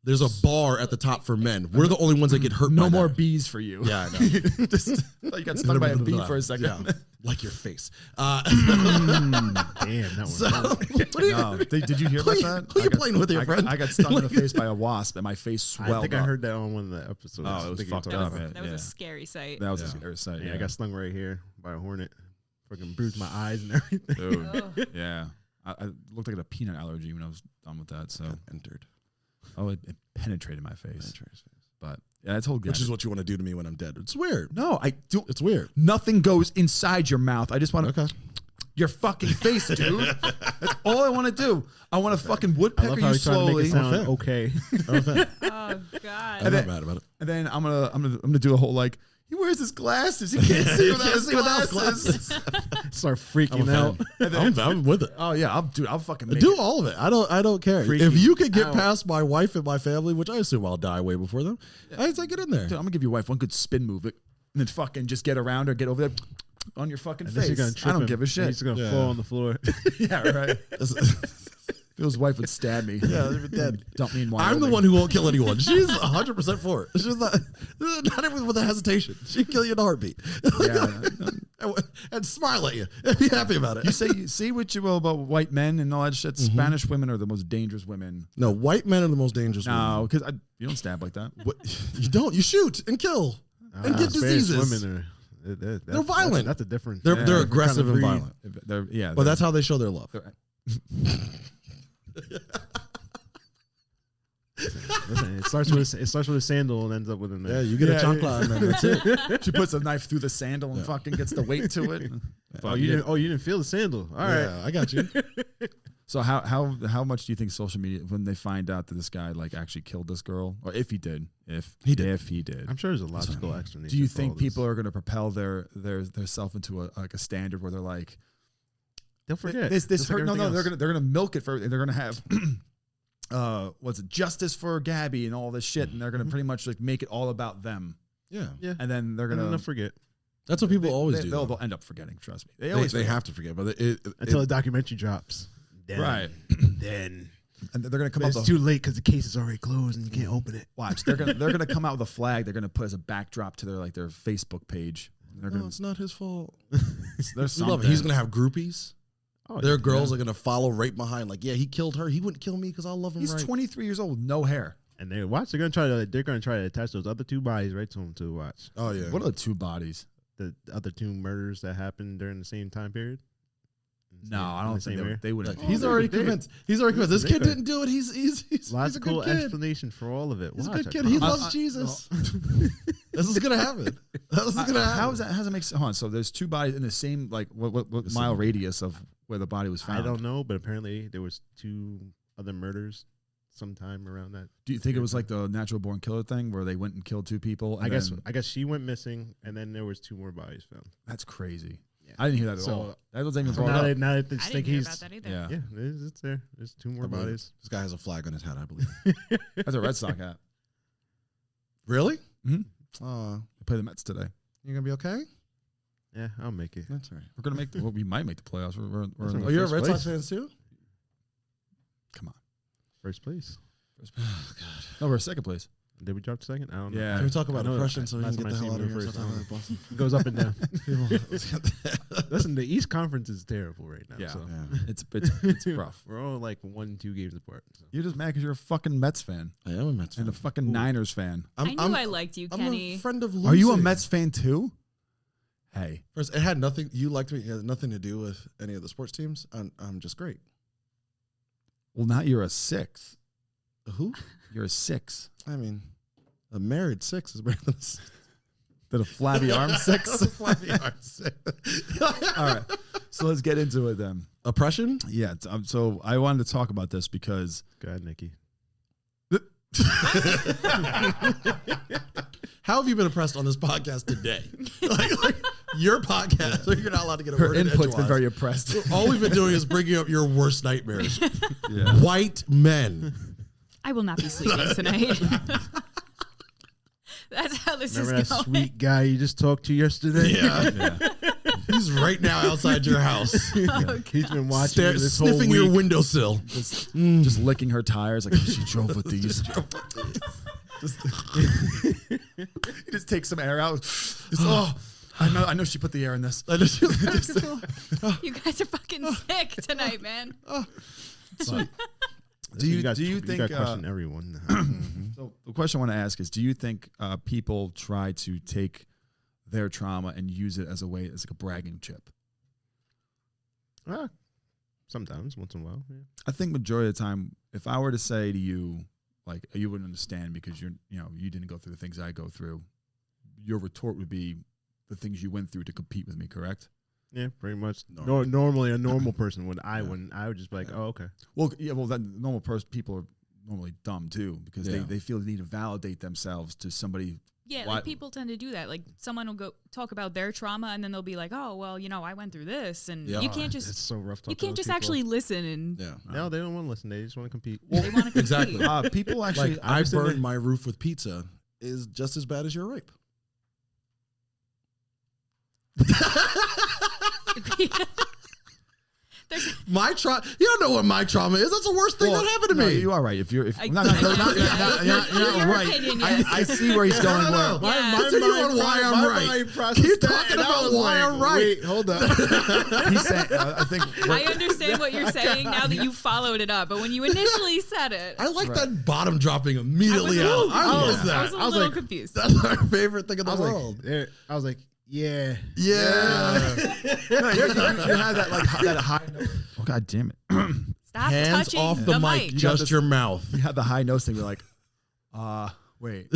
There's a bar at the top for men. We're the only ones that get hurt. No by more that. bees for you. Yeah, I know. Just you got stung by a bee for a second. Yeah, like your face. Damn, that was So, what are you, No, did you hear who about you- that? who you I got- playing with here, I got- friend? I got stung in the face by a wasp, and my face swelled. I think up. I heard that on one of the episodes. Oh, it was I think you fucked talked up, about man. it. That was Yeah. a scary sight. That was Yeah. a scary sight. Yeah, I got stung right here by a hornet. Fucking bruised my eyes and everything. Dude, Oh. yeah. I looked like I had a peanut allergy when I was done with that. So, entered. oh, it penetrated my face. But yeah, I told Which guys. is what you want to do to me when I'm dead. It's weird. No, I do. It's weird. Nothing goes inside your mouth. I just want to. Okay. Your fucking face, dude. That's all I want to do. I want to fucking I woodpecker love how you he's trying to make slowly, it sound Okay. okay. I'm a fan. Oh God. I'm not mad about it. and then I'm gonna do a whole like he wears his glasses. He can't see without his glasses. Start I'm freaking a out. fan. I'm with it. Oh yeah, I'll fucking make Do it. all of it. I don't care. Freaking If you could get out. past my wife and my family, which I assume I'll die way before them, I'd say get in there. Dude, I'm gonna give your wife one good spin move, and then fucking just get around her, get over there on your fucking And then she's face. gonna trip I don't him, give a and shit. He's gonna Yeah. fall on the floor. Yeah, right. Phil's wife would stab me. Yeah, they're dead. Dump me in I'm the Wyoming. one who won't kill anyone. She's 100% for it. She's not even with a hesitation. She'd kill you in a heartbeat. Yeah. And smile at you and be happy about it. You say what you will about white men and all that shit. Spanish women are the most dangerous women. No, white men are the most dangerous. No, because you don't stab like that. What, you don't. You shoot and kill and get Spanish diseases. Women are They're violent. That's a different. They're Yeah. aggressive and breed. violent. But that's how they show their love. Listen, it starts with a sandal and ends up with a knife. Yeah, you get a chancla and then that's it. She puts a knife through the sandal and fucking gets the weight to it. Oh, you didn't feel the sandal. All right. Yeah, I got you. So how much do you think social media, when they find out that this guy like actually killed this girl, or if he did, if he did, I'm sure there's a logical explanation. do you for think all this. people are going to propel their self into a standard where they're like, They'll forget. this Just like hurt? No, everything else. they're gonna milk it for. They're gonna have. What's it? Justice for Gabby and all this shit, and they're gonna pretty much like make it all about them, Yeah, Yeah. and then they're And then gonna they'll forget that's what people always do. They'll though. end up forgetting. Trust me, They always forget. have to forget, but until the documentary drops. Then, Right. Then And they're gonna come but out. it's too late because the case is already closed and you can't open it. Watch, they're gonna come out with a flag. They're gonna put as a backdrop to their Facebook page. They're no, gonna it's not his fault. there's We love it. something. He's gonna have groupies. Oh, Their girls are gonna follow right behind. Like, yeah, he killed her. He wouldn't kill me because I'll love him. He's right. 23 years old, no hair. And they're gonna try to attach those other two bodies right to him to watch. Oh yeah. What are the two bodies? The other two murders that happened during the same time period. No, I don't think they wouldn't. Like, he's Oh, already they did. convinced. He's already convinced. This They kid could. didn't do it. He's a Logical good kid. explanation for all of it. He's a Watch, good I kid. He promise. loves Jesus. This is gonna happen. This is gonna happen. How does that make sense? Hold on. So there's two bodies in the same like what mile radius of where the body was found? I don't know, but apparently there was two other murders sometime around that. Do you think it was like the natural born killer thing where they went and killed 2 people? And I guess she went missing, and then there was 2 more bodies found. that's crazy. Yeah. I didn't hear that at So, all. That wasn't even So brought now, up. now that they I think didn't hear he's about that either. Yeah, yeah, it's there. There's 2 more I believe it. bodies. This guy has a flag on his hat, I believe. that's a Red Sox hat. Really? Mhm. They Play the Mets today. you gonna be okay? Yeah, I'll make it. That's all right. We're gonna make. Well, we might make the playoffs. We're That's in Oh, you're a First Red Sox place. fan too? come on. First place. Oh God. No, we're second place. Did we drop second? I don't know. Yeah. Can we talk about I know depression so we can last get time the I hell seen out of you here? first, Stop talking about Boston. It goes up and down. People- Listen, the East Conference is terrible right now. Yeah. So. Yeah. It's rough. We're all like 1-2 games apart. So. You're just mad because you're a fucking Mets fan I am a Mets fan. and a fucking Niners fan. I knew I liked you, I'm Kenny. a friend of losing. Are you a Mets fan too? Hey, First, it had nothing. You liked me. It had nothing to do with any of the sports teams. I'm just great. well now you're a 6. Who? You're a 6. I mean, a married 6 is better than a 6. Did a flabby arm 6? A flabby arm 6. All right, so let's get into it then. Oppression? Yeah, so I wanted to talk about this because Go ahead, Nikki. How have you been oppressed on this podcast today? like your podcast, so you're not allowed to get a her word in input's been edgewise. very oppressed. All we've been doing is bringing up your worst nightmares. Yeah. White men. I will not be sleeping tonight. That's how this Remember is that going. sweet guy you just talked to yesterday? Yeah. He's right now outside your house. He's been watching you this whole sniffing week. your windowsill. Just licking her tires like she drove with these. He just takes some air out. Oh, I know she put the air in this. You guys are fucking sick tonight, man. Do you got think question everyone? so the question I want to ask is, do you think people try to take their trauma and use it as a way, as like a bragging chip? Sometimes, once in a while. Yeah. I think majority of the time, if I were to say to you, like, you wouldn't understand because you didn't go through the things I go through, your retort would be the things you went through to compete with me, correct? Yeah, pretty much. Normally. Normally, a normal person would. I wouldn't. I would just be like, oh, okay. Well, yeah, well, that normal people are normally dumb too because Yeah. they feel the need to validate themselves to somebody. Yeah, Why- like people tend to do that. Like someone will go talk about their trauma and then they'll be like, "Oh, well, I went through this," and Yeah. you can't It's just so rough. you can't just actually listen and Yeah. No, they don't want to listen. They just want to compete. they want to compete. Exactly. People actually, Like I understand burned that- my roof with pizza is just as bad as your rape. My trauma. You don't know what my trauma is. That's the worst thing that happened to no, me. you are right. If you're, I- no, I no, guess, no, yeah. you're Your right. opinion, yes. I see where he's No, going. no, no. Where, Yeah. Continue on why I'm right. Keep talking about why I'm right. Wait, hold up. he's saying, I think. I understand what you're saying now that you followed it up, but when you initially said it, I like that bottom dropping immediately out. I love that. I was a little confused. That's my favorite thing in the I was world. like, I was like, yeah. Yeah. No, you had that like that high note. Oh God damn it! Stop Hands touching off the mic, got just this- your mouth. You had the high nose thing. You're like, wait.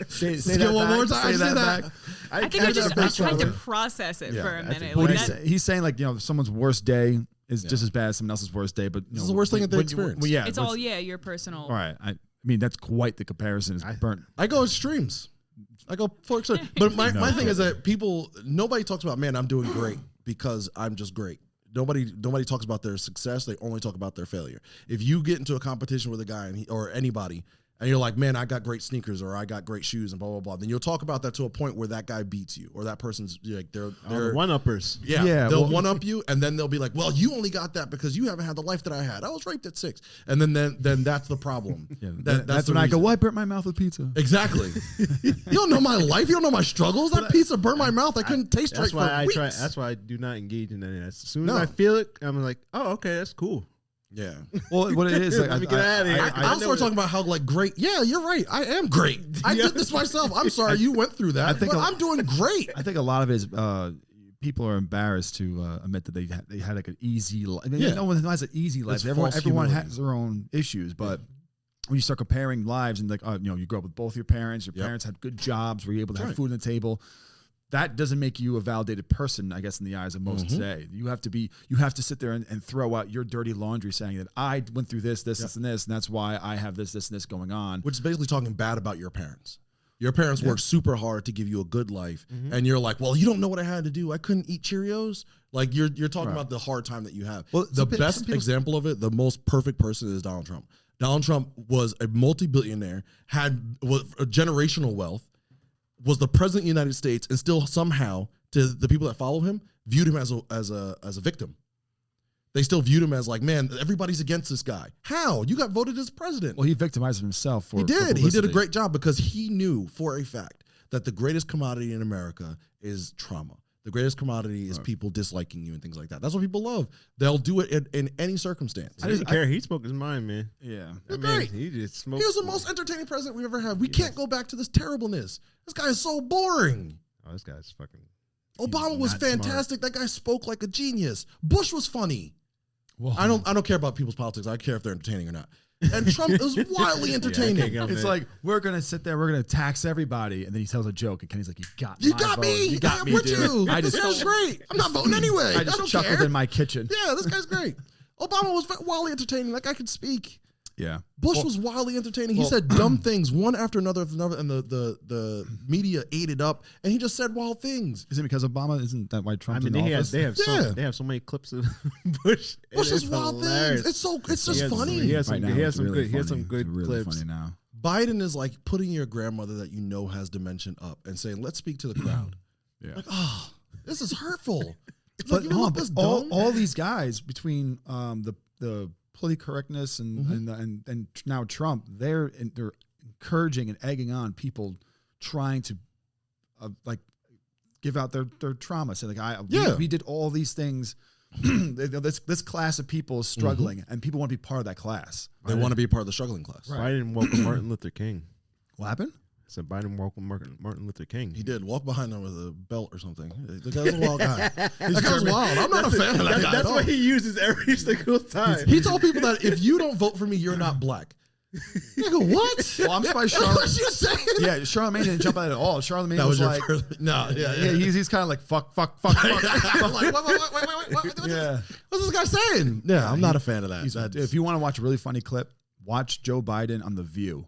say Say that one back, more time. Say Say that that. back. I think I just tried to process it Yeah, for a that's minute. What Like he's saying, like someone's worst day is Yeah. just as bad as someone else's worst day. But This is the worst thing that they experience. Well, yeah, it's all your personal. all right. I mean, that's quite the comparison. It's burnt. I go extremes. I go full extreme. But my thing is that nobody talks about, man, I'm doing great because I'm just great. Nobody talks about their success. They only talk about their failure. If you get into a competition with a guy or anybody, and you're like, man, I got great sneakers or I got great shoes and blah, blah, blah, then you'll talk about that to a point where that guy beats you or that person's like, they're one-uppers. Yeah, they'll well- one up you, and then they'll be like, "Well, you only got that because you haven't had the life that I had. I was raped at 6," and then that's the problem. Yeah, That's that's the when I go. reason. Well, I burnt my mouth with pizza. Exactly. You don't know my life. You don't know my struggles. That pizza burned my mouth. I couldn't taste That's right why for I weeks. try. That's why I do not engage in any of that. As soon as No. I feel it, I'm like, oh, okay, that's cool. Yeah. Well, what it is, like, Let me get outta here. I'll start talking about how like great. Yeah, you're right. I am great. I did this myself. I'm sorry you went through that. I think but a- I'm doing great. I think a lot of it is people are embarrassed to admit that they had like an easy life. I mean, Yeah. no one has an easy life. It's Everyone false has humility. their own issues, but when you start comparing lives and like, you grew up with both your parents Yep. parents had good jobs, were you able to That's have right. food on the table. that doesn't make you a validated person, I guess, in the eyes of most today. You have to sit there and throw out your dirty laundry saying that I went through this, and this, and that's why I have this, and this going on. Which is basically talking bad about your parents. Your parents worked super hard to give you a good life, and you're like, well, you don't know what I had to do. I couldn't eat Cheerios. Like you're talking about the hard time that you have. Well, the best example of it, the most perfect person is Donald Trump. Donald Trump was a multi-billionaire, was a generational wealth, was the president of the United States, and still somehow to the people that follow him viewed him as a victim. They still viewed him as like, man, everybody's against this guy. How? You got voted as president. Well, he victimized himself for He did. For he did a great job because he knew for a fact that the greatest commodity in America is trauma. The greatest commodity is people disliking you and things like that. That's what people love. They'll do it in any circumstance. I didn't care. He spoke his mind, man. Yeah. Great. He just smoked. He was the most entertaining president we've ever had. We can't go back to this terribleness. This guy is so boring. Oh, this guy's fucking. Obama was fantastic. That guy spoke like a genius. Bush was funny. Well, I don't care about people's politics. I care if they're entertaining or not. And Trump is wildly entertaining. It's like, we're going to sit there, we're going to tax everybody. And then he tells a joke, and Kenny's like, you got me. You got me, with dude. you. I This is great. I'm not voting anyway. I just chuckled in my kitchen. Yeah, this guy's great. Obama was wildly entertaining. That guy could speak. Yeah. Bush was wildly entertaining. He said dumb things one after another, and the media ate it up, and he just said wild things. Is it because Obama? Isn't that why Trump's in they office? have so many clips of Bush. Bush's wild things. It's just funny. He has some good really clips. funny now. Biden is like putting your grandmother that you know has dementia up and saying, let's speak to the crowd. Yeah. Like, oh, this is hurtful. It's But like, you know what, this dumb? all these guys between the political correctness and now Trump, they're encouraging and egging on people trying to like give out their trauma. So like we did all these things. This class of people is struggling, and people want to be part of that class. They want to be part of the struggling class. Right. Biden welcomed Martin Luther King. What happened? I said Biden welcomed Martin Luther King. He did walk behind him with a belt or something. The guy's a wild guy. That guy's wild. I'm not a fan of that guy. That's what he uses every single time. He told people that if you don't vote for me, you're not black. You go, what? Well, I'm surprised What you saying? Yeah, Charlemagne didn't jump out at all. Charlemagne That was your like, first. No, yeah. he's kind of like fuck. Like, wait. Yeah. What's this guy saying? Yeah, I'm not a fan of that. If you want to watch a really funny clip, watch Joe Biden on The View.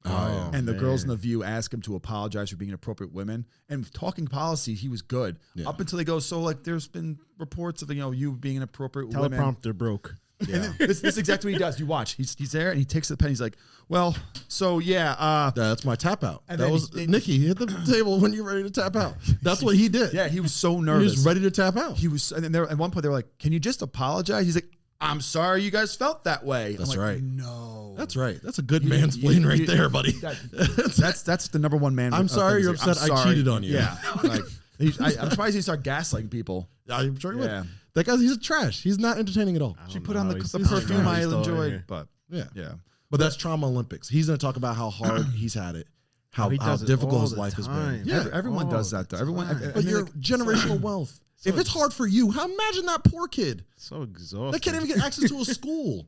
Oh, and the girls in The View ask him to apologize for being inappropriate women. And talking policy, he was good. Yeah. Up until they go, so like there's been reports of you being inappropriate women. Teleprompter broke. Yeah. And this is exactly what he does. You watch. He's there and he takes the pen. He's like, well, so yeah. That's my tap out. And that was Nikki. He hit the table when you're ready to tap out. That's what he did. Yeah, he was so nervous. He was ready to tap out. He was, and then at one point they were like, can you just apologize? He's like, I'm sorry you guys felt that way. That's like, right. No. That's right. That's a good mansplain right there, buddy. That's the number one man. I'm sorry you're upset I cheated on you. Yeah. Like, I'm surprised he started gaslighting people. I'm sure he would. That guy's, he's a trash. He's not entertaining at all. She put on the perfume I enjoyed. But yeah. But that's Trauma Olympics. He's going to talk about how hard he's had it. How difficult his life has been. Yeah, everyone does that though. But you're generational wealth. If it's hard for you, how imagine that poor kid. So exhausting. They can't even get access to a school.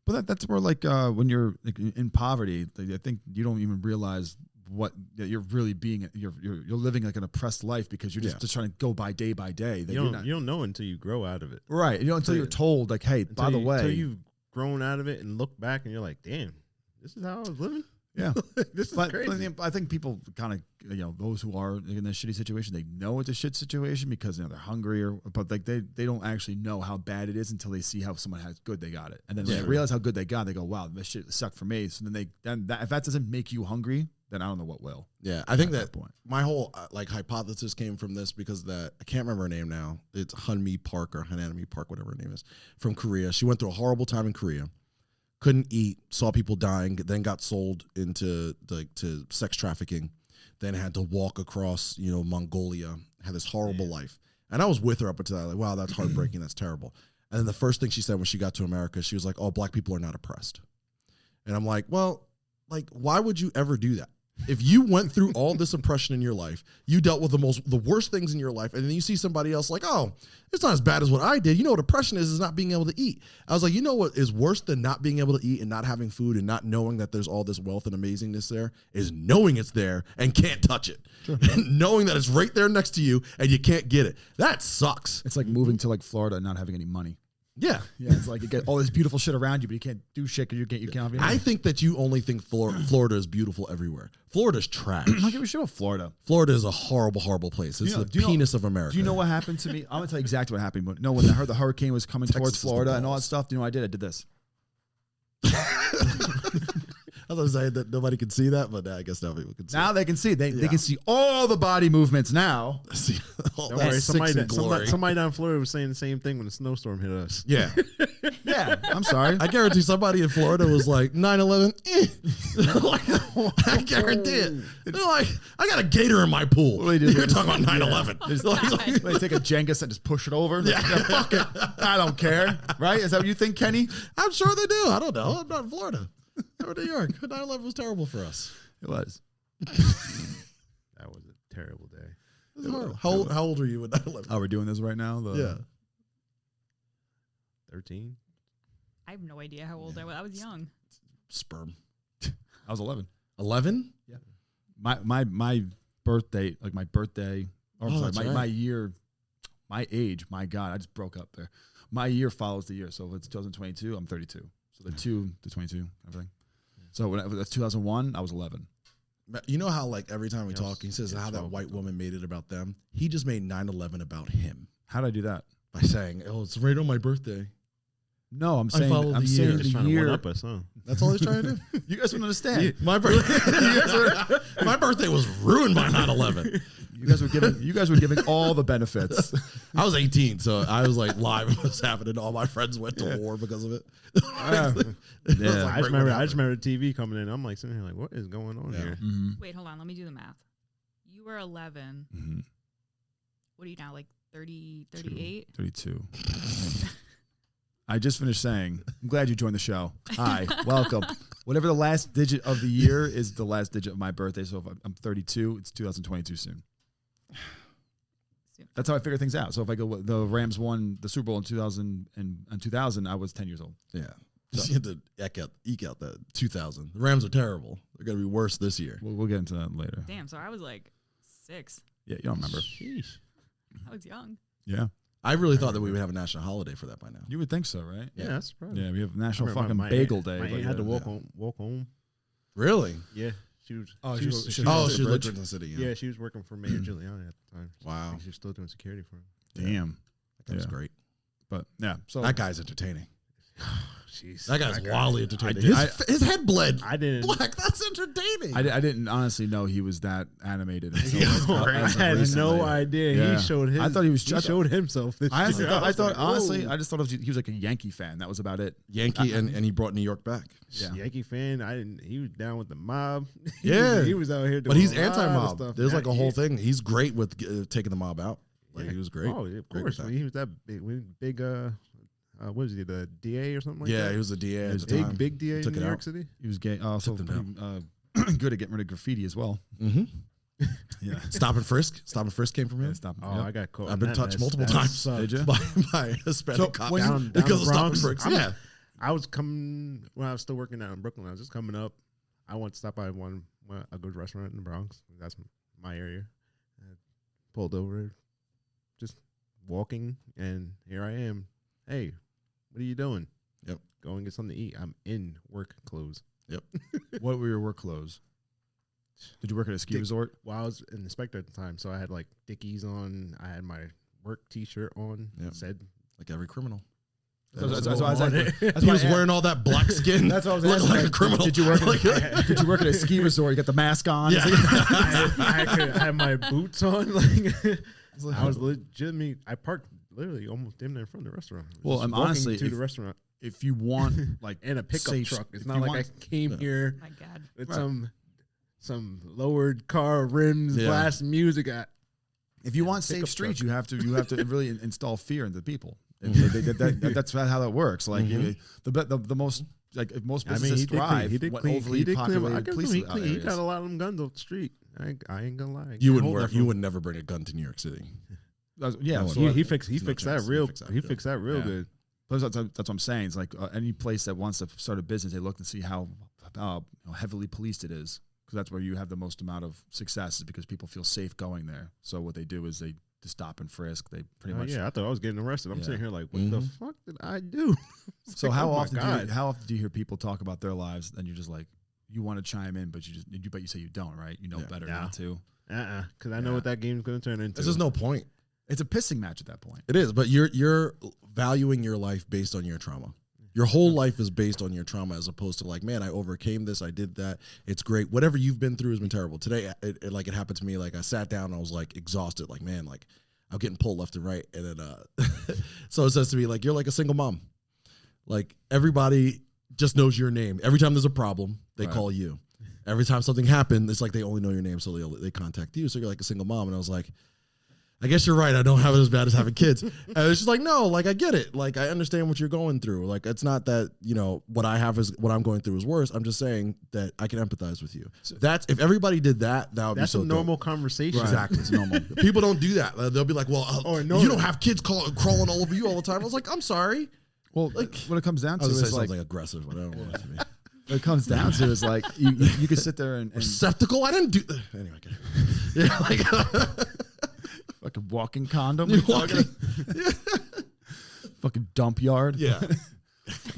But that's where like when you're like, in poverty, I think you don't even realize what you're really being. You're living like an oppressed life because you're just trying to go by day by day. You don't know until you grow out of it. Right. Until you're told like, hey, by the way, until you've grown out of it and look back and you're like, damn, this is how I was living. Yeah, this is crazy. I think people kind of, those who are in a shitty situation, they know it's a shit situation because they're hungry but like they don't actually know how bad it is until they see how someone has good they got it, and then when they realize how good they got, they go, wow, this shit sucked for me. So then if that doesn't make you hungry, then I don't know what will. Yeah, I think that my whole like hypothesis came from this because that I can't remember her name now. It's Hanmi Park or Hanami Park, whatever her name is, from Korea. She went through a horrible time in Korea. Couldn't eat, saw people dying, then got sold into to sex trafficking, then had to walk across, Mongolia, had this horrible life. And I was with her up until that, like, wow, that's heartbreaking, that's terrible. And then the first thing she said when she got to America, she was like, oh, black people are not oppressed. And I'm like, well, like, why would you ever do that? If you went through all this oppression in your life, you dealt with the worst things in your life, and then you see somebody else like, oh, it's not as bad as what I did. You know what oppression is not being able to eat. I was like, you know what is worse than not being able to eat and not having food and not knowing that there's all this wealth and amazingness there is knowing it's there and can't touch it. Sure. And knowing that it's right there next to you and you can't get it. That sucks. It's like moving to like Florida and not having any money. Yeah. Yeah, it's like you get all this beautiful shit around you, but you can't do shit because you can't have any. I think that you only think Florida is beautiful everywhere. Florida's trash. I don't give a shit about Florida. Florida is a horrible, horrible place. It's the penis of America. Do you know what happened to me? I'm gonna tell you exactly what happened. But no, when I heard the hurricane was coming towards Florida and all that stuff, do you know what I did? I did this. I was saying that nobody could see that, but I guess now people can see. Now they can see. They can see all the body movements now. See, Don't worry, somebody down in Florida was saying the same thing when the snowstorm hit us. Yeah. Yeah, I'm sorry. I guarantee somebody in Florida was like 9/11. I guarantee it. They're like, I got a gator in my pool. You're talking about 9/11. They take a Jenga set and just push it over. Yeah, fuck it. I don't care. Right? Is that what you think, Kenny? I'm sure they do. I don't know. I'm not in Florida. I'm in New York. 9/11 was terrible for us. It was. That was a terrible day. It was horrible. How old are you when 9/11? Oh, we're doing this right now? Yeah. 13. I have no idea how old I was. I was young. Sperm. I was 11. 11? Yeah. My birthday, like my birthday, or Oh, sorry, that's my right. year, my age, my God, I just broke up there. My year follows the year. So if it's 2022, I'm 32. So the 22, everything. So when that's 2001, I was 11. You know how like every time we Yes. talk, he says Yes, how that 12. white woman made it about them? He just made 9/11 about him How did I do that? by saying, oh, it's right on my birthday. No, I'm I saying followed I'm the saying year. Just the trying to year. one up us, huh? That's all he's trying to do? You guys wouldn't understand. My birthday was ruined by 9/11. You guys were giving all the benefits. I was 18, so I was like live when it was happening. All my friends went to war because of it. Yeah. It was Yeah. like I right just remember. when it I just remember the TV coming in. I'm like sitting here like, what is going on Yeah. here? Mm-hmm. Wait, hold on. Let me do the math. You were 11. Mm-hmm. What are you now, like 30, 38? 32. I just finished saying, I'm glad you joined the show. Hi, welcome. Whatever the last digit of the year is the last digit of my birthday. So if I'm 32, it's 2022 soon. That's how I figure things out. So if I go, the Rams won the Super Bowl in 2000, I was 10 years old. Yeah. Just you had to eke out that 2000. The Rams are terrible. They're going to be worse this year. We'll get into that later. Damn, so I was like 6. Yeah, you don't remember. Sheesh. I was young. Yeah. I really thought that we would have a national holiday for that by now. You would think so, right? Yeah, that's probably. Yeah, we have National I remember fucking my Bagel aunt- Day. My but aunt had to yeah. walk home. Really? Yeah, she was. Oh, she she was. was- she she was- was- Oh, she Bridge? lived in the city. Yeah, she was working for Mayor Giuliani at the time. Wow. I think she was still doing security for him. Damn. That was Yeah. great. But yeah, so That guy's entertaining. Jeez, That guy's wildly entertaining. I- His head bled I didn't. black. That's entertaining. I didn't honestly know he was that animated. Until I as of had recently. no idea. Yeah. He showed his. I thought he was. He showed himself. This I year. thought was like, honestly, whoa. I just thought he was like a Yankee fan. That was about it. Yankee, and he brought New York back. Yeah. Yankee fan. I didn't. He was down with the mob. Yeah. he was out here. But Doing he's a lot of anti-mob. stuff. There's like a Yeah, whole yeah. thing. He's great with taking the mob out. Like, he was great. Oh, of Great course. with that. He was that big. What is he? The DA or something like that? Yeah, he was the DA at the time. big DA Took in it New York out. City. He was gay. Also, Took them good at getting rid of graffiti as well. Mm-hmm. Yeah. Stop and frisk. Stop and frisk came from him. Stop. Oh, Yep. I got caught. I've been That touched mess. multiple That times Did you? by Hispanic So cops when you- down because the of stop and Bronx. frisks. I'm- Yeah. I was coming when I was still working out in Brooklyn. I was just coming up. I went to stop by a good restaurant in the Bronx. That's my area. I pulled over, just walking, and here I am. Hey, what are you doing? Yep. Go and get something to eat. I'm in work clothes. What were your work clothes? Did you work at a ski resort? Well, I was an inspector at the time, so I had like Dickies on. I had my work T-shirt on. Yep. Said Like every criminal. That's why I was like, He was wearing all that black skin. That's what I was Looked asking. like a criminal. Did you work? Did you work at a ski resort? You got the mask on. Yeah. I had my boots on. Like I was legitimately. I parked literally almost damn near in front of the restaurant. Well, Just I'm walking honestly, to if- the restaurant If you want like and a pickup safe- truck. It's if not you like want- I came here My God. with Right. some lowered car rims, Yeah. blast music. If you want pickup safe streets, truck. you have to really install fear into people. That's how that works. Like the most like if most I mean, businesses thrive he did when clean. overly He did clean. populated I guess police he got areas. a lot of them guns off the street. I ain't gonna lie. You wouldn't Hold wear. that You from- would never bring a gun to New York City. Yeah, No, so He, I- he fixed There's no that chance. real. He He fixed fixed that real Yeah. good. that's what I'm saying. It's like any place that wants to start a business, they look and see how heavily policed it is, because that's where you have the most amount of success, is because people feel safe going there. So what they do is they just stop and frisk. They pretty much. Yeah, I thought I was getting arrested. I'm Yeah. sitting here like, what the fuck did I do? So Like, how oh my often God. how often do you hear people talk about their lives and you're just like, you want to chime in, but you say you don't, right? You know Yeah. better Nah. not to. Because I know Yeah. what that game's going to turn into. There's just no point. It's a pissing match at that point. It is, but you're valuing your life based on your trauma. Your whole life is based on your trauma, as opposed to like, man, I overcame this, I did that. It's great. Whatever you've been through has been terrible. Today, it happened to me. Like I sat down, and I was like exhausted. Like, man, like I'm getting pulled left and right. And then, so it says to me, like, you're like a single mom. Like everybody just knows your name. Every time there's a problem, they Right. call you. Every time something happened, it's like they only know your name, so they contact you. So you're like a single mom. And I was like, I guess you're right. I don't have it as bad as having kids. And it's just like, no, like I get it. Like I understand what you're going through. Like it's not that, what I have is what I'm going through is worse. I'm just saying that I can empathize with you. That's if everybody did that, that would That's be so a normal dope. conversation. Exactly. It's normal. People don't do that. They'll be like, well, no. you don't have kids crawling all over you all the time. I was like, I'm sorry. Well, what it comes down I to was gonna is say like, something aggressive, but I don't want it to be. what it comes down to is like you could sit there and Receptacle? I didn't do that. Anyway, okay. Yeah, like fucking walking condom, You're walking. fucking dump yard. Yeah.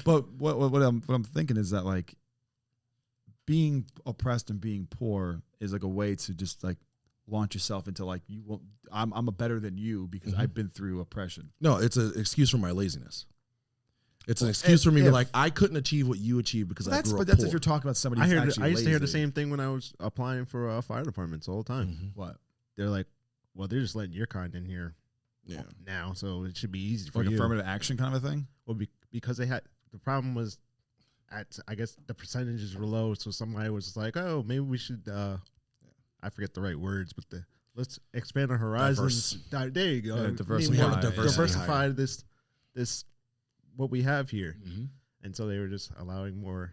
But what I'm thinking is that like being oppressed and being poor is like a way to just like launch yourself into like I'm a better than you because Mhm. I've been through oppression. No, it's an excuse for my laziness. It's an excuse for me to be like, I couldn't achieve what you achieved because I grew up But that's poor. if you're talking about somebody I who's used actually to hear the lazy. same thing when I was applying for fire departments all the time. Mhm. What? They're like, well, they're just letting your kind in here Yeah. now, so it should be easy for Like you. affirmative action kind of a thing? Well, because they had the problem was, I guess the percentages were low, so somebody was like, oh, maybe we should. I forget the right words, but let's expand our horizons. There you go. Yeah, We diversify. wanna Yeah. diversify this what we have here, Mhm. and so they were just allowing more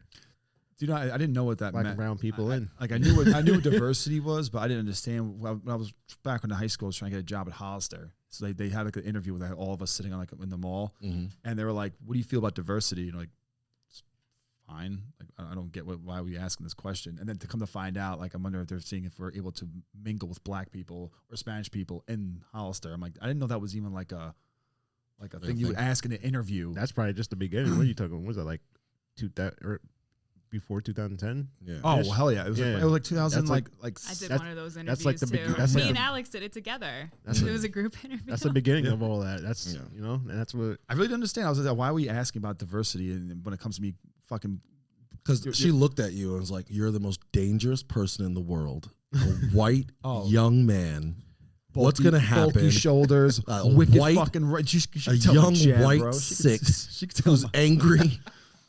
Do you know, I didn't know what that black meant. and brown people in. Like I knew what diversity was, but I didn't understand. When I was back in the high school, I was trying to get a job at Hollister. So they had like an interview with like, all of us sitting on like in the mall, Mhm. and they were like, "What do you feel about diversity?" And like, it's fine. Like I don't get why we asking this question. And then to come to find out, like I'm wondering if they're seeing if we're able to mingle with black people or Spanish people in Hollister. I'm like, I didn't know that was even like a thing you would ask in an interview. That's probably just the beginning. What are you talking? Was it like 2000 or before 2010? Yeah. Oh Ish. well, hell yeah! It was Yeah. like 2000, That's like- like I did That's- one of those that's interviews like the too. big- that's Me like and the- Alex did it together. That's It a- was a group interview. That's the beginning of all that. That's Yeah. and that's what. I really didn't understand. I was like, why are we asking about diversity? And when it comes to me, fucking Because You're- she looked at you and was like, "You're the most dangerous person in the world. A white Oh. young man. What's bulky- gonna happen? Bulky shoulders, A wicked white- fucking right. She A could tell young I'm Jab, white bro. She six She could tell who's angry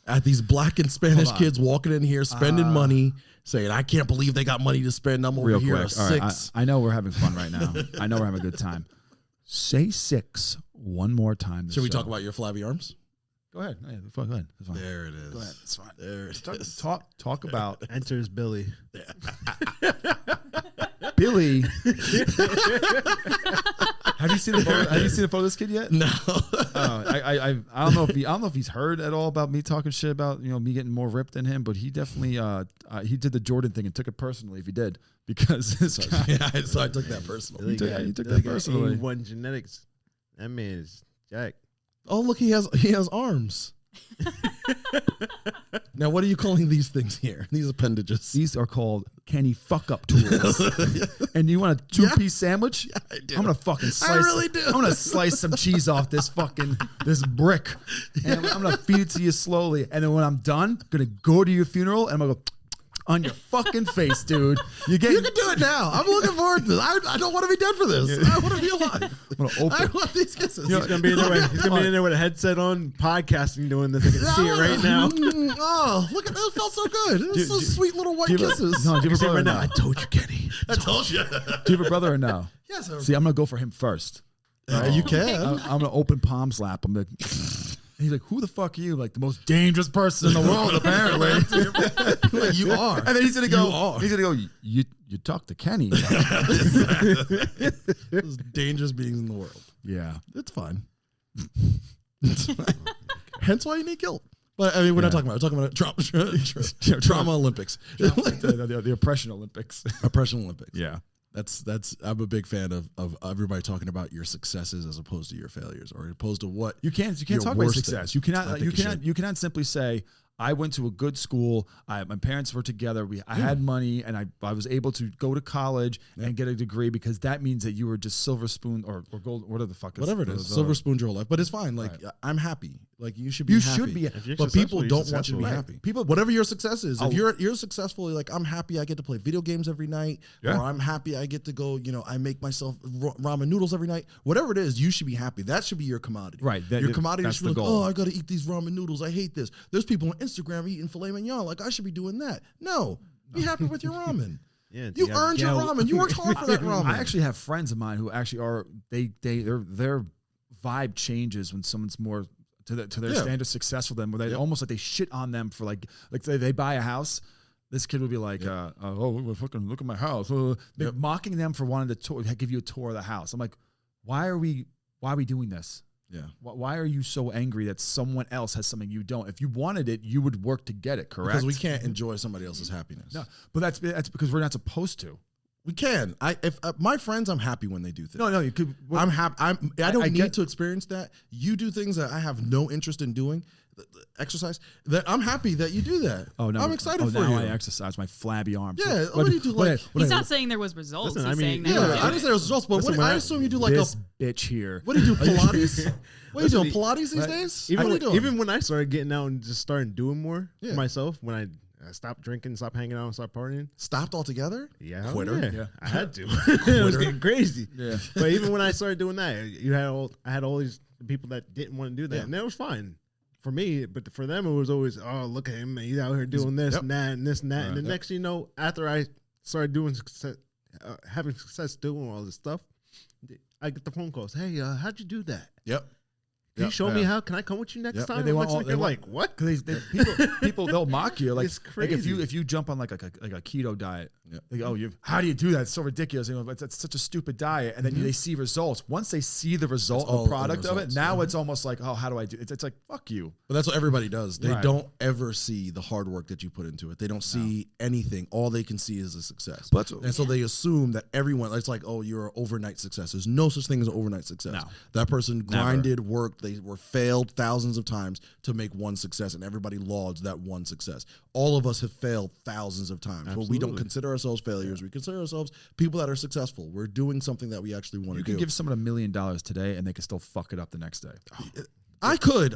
at these black and Spanish Hold on. kids walking in here spending money, saying, I can't believe they got money to spend. I'm over real here quick. a All right, six. I know we're having fun right now. I know we're having a good time. Say six one more time. this Should we show. talk about your flabby arms? Go ahead. Yeah, go ahead. It's fine. There it is. Go ahead. It's fine. There it is. Talk about Enters Billy. Billy. Have you seen the photo? Have you seen the photo of this kid yet? No. I don't know if he's heard at all about me talking shit about me getting more ripped than him, but he definitely he did the Jordan thing and took it personally if he did because this guy, Yeah, so I took that personally. You took that personally. A1 genetics. That man is Jack. Oh, look, he has arms. Now, what are you calling these things here? These appendages. These are called Kenny fuck up tools. And you want a two-piece sandwich? Yeah, I do. I'm gonna fucking slice. I really do. I'm gonna slice some cheese off this brick, and I'm gonna feed it to you slowly. And then when I'm done, I'm gonna go to your funeral and I'm gonna go on your fucking face, dude. You can do it now. I'm looking forward to this. I don't want to be dead for this. I want to be alive. I'm gonna I open. want these kisses. He's gonna be in there. He's gonna be in there with a headset on, podcasting, doing this. I can see it right now. Oh, look at that! It felt so good. It was so sweet little white do you have a- kisses. no, do you have a brother or right now. no? I told you, Kenny. I told you. Do you have a brother or no? Yes. See, I'm gonna go for him first. You can. I'm gonna open palm slap him. Like, he's like, "Who the fuck are you?" Like the most dangerous person in the world, apparently. Like, you are. And then he's gonna go. He's gonna go. You talk to Kenny. Those dangerous beings in the world. Yeah, It's fine. Hence why you need guilt. But I mean, we're not talking about. We're talking about trauma Olympics, the oppression Olympics. oppression Olympics. Yeah. That's. I'm a big fan of everybody talking about your successes as opposed to your failures, or opposed to what You can't your talk about worst success. thing. You I cannot think should. you cannot simply say I went to a good school. My parents were together. I had money, and I was able to go to college and get a degree because that means that you were just silver spoon or gold, whatever the fuck is Whatever it is, silver spoon your whole life. But it's fine. Like I'm happy. Like you should be. You happy. should be. If you're But successful, people you're don't want you to be successful. happy. People- Whatever your success is, Oh. if you're successful, like I'm happy I get to play video games every night, Yeah. or I'm happy I get to go. I make myself ramen noodles every night. Whatever it is, you should be happy. That should be your commodity. Right. Your commodity that's should be the like, goal. oh, I got to eat these ramen noodles. I hate this. There's people on Instagram eating filet mignon. Like I should be doing that. No, be happy with your ramen. Yeah, You earned your ramen. You worked hard for that ramen. I actually have friends of mine who actually are their vibe changes when someone's more to their Yeah. standard successful than where they almost like they shit on them for like they buy a house. This kid would be like, oh, fucking look at my house. They're mocking them for wanting to give you a tour of the house. I'm like, why are we doing this? Yeah. Why are you so angry that someone else has something you don't? If you wanted it, you would work to get it, correct? Because we can't enjoy somebody else's happiness. No, but that's because we're not supposed to. We can. If my friends, I'm happy when they do things. No, you could. I'm happy. I don't I need get- to experience that. You do things that I have no interest in doing, exercise. That I'm happy that you do that. Oh no! I'm excited for now you. I exercise my flabby arms. Yeah, what do you do, like- He's not saying there was results. Listen, He's I mean, saying that Yeah, you I did didn't it. say it was results, but Listen, what, when I assume you do like this bitch here. what do you do, Pilates? What are you doing, Listen, Pilates these days? Even What are you doing? even when I started getting out and just starting doing more Yeah. for myself, when I stopped drinking, stopped hanging out, and stopped partying. Stopped altogether? Yeah, hell Quitter? Yeah. Yeah. I had to. It was getting crazy. Yeah. But even when I started doing that, I had all these people that didn't want to do that, Yeah. and that was fine for me. But for them, it was always, oh, look at him, he's out here doing this and that and this and that. And the next, thing you know, after I started doing success, having success doing all this stuff, I get the phone calls. Hey, how'd you do that? Yep. Can you Yep. show me how? Can I come with you next Yep. time? They want Next all- week, they you're want- like, what? Because people they'll mock you like, It's like if crazy. you jump on like a keto diet, Yep. they go, how do you do that? It's so ridiculous. It's such a stupid diet. And then they see results. Once they see the result, all the the product of it, results. now it's almost like, oh, how do I do it? It's like, fuck you. But that's what everybody does. They Right. don't ever see the hard work that you put into it. They don't see anything. All they can see is a success. But that's- and so they assume that everyone, it's like, oh, you're an overnight success. There's no such thing as an overnight success. No. That person grinded, worked, they were failed thousands of times to make one success, and everybody lauds that one success. All of us have failed thousands of times, but we don't Absolutely. consider ourselves failures. We consider ourselves people that are successful. We're doing something that we actually want You to can do. give someone $1 million today and they can still fuck it up the next day. I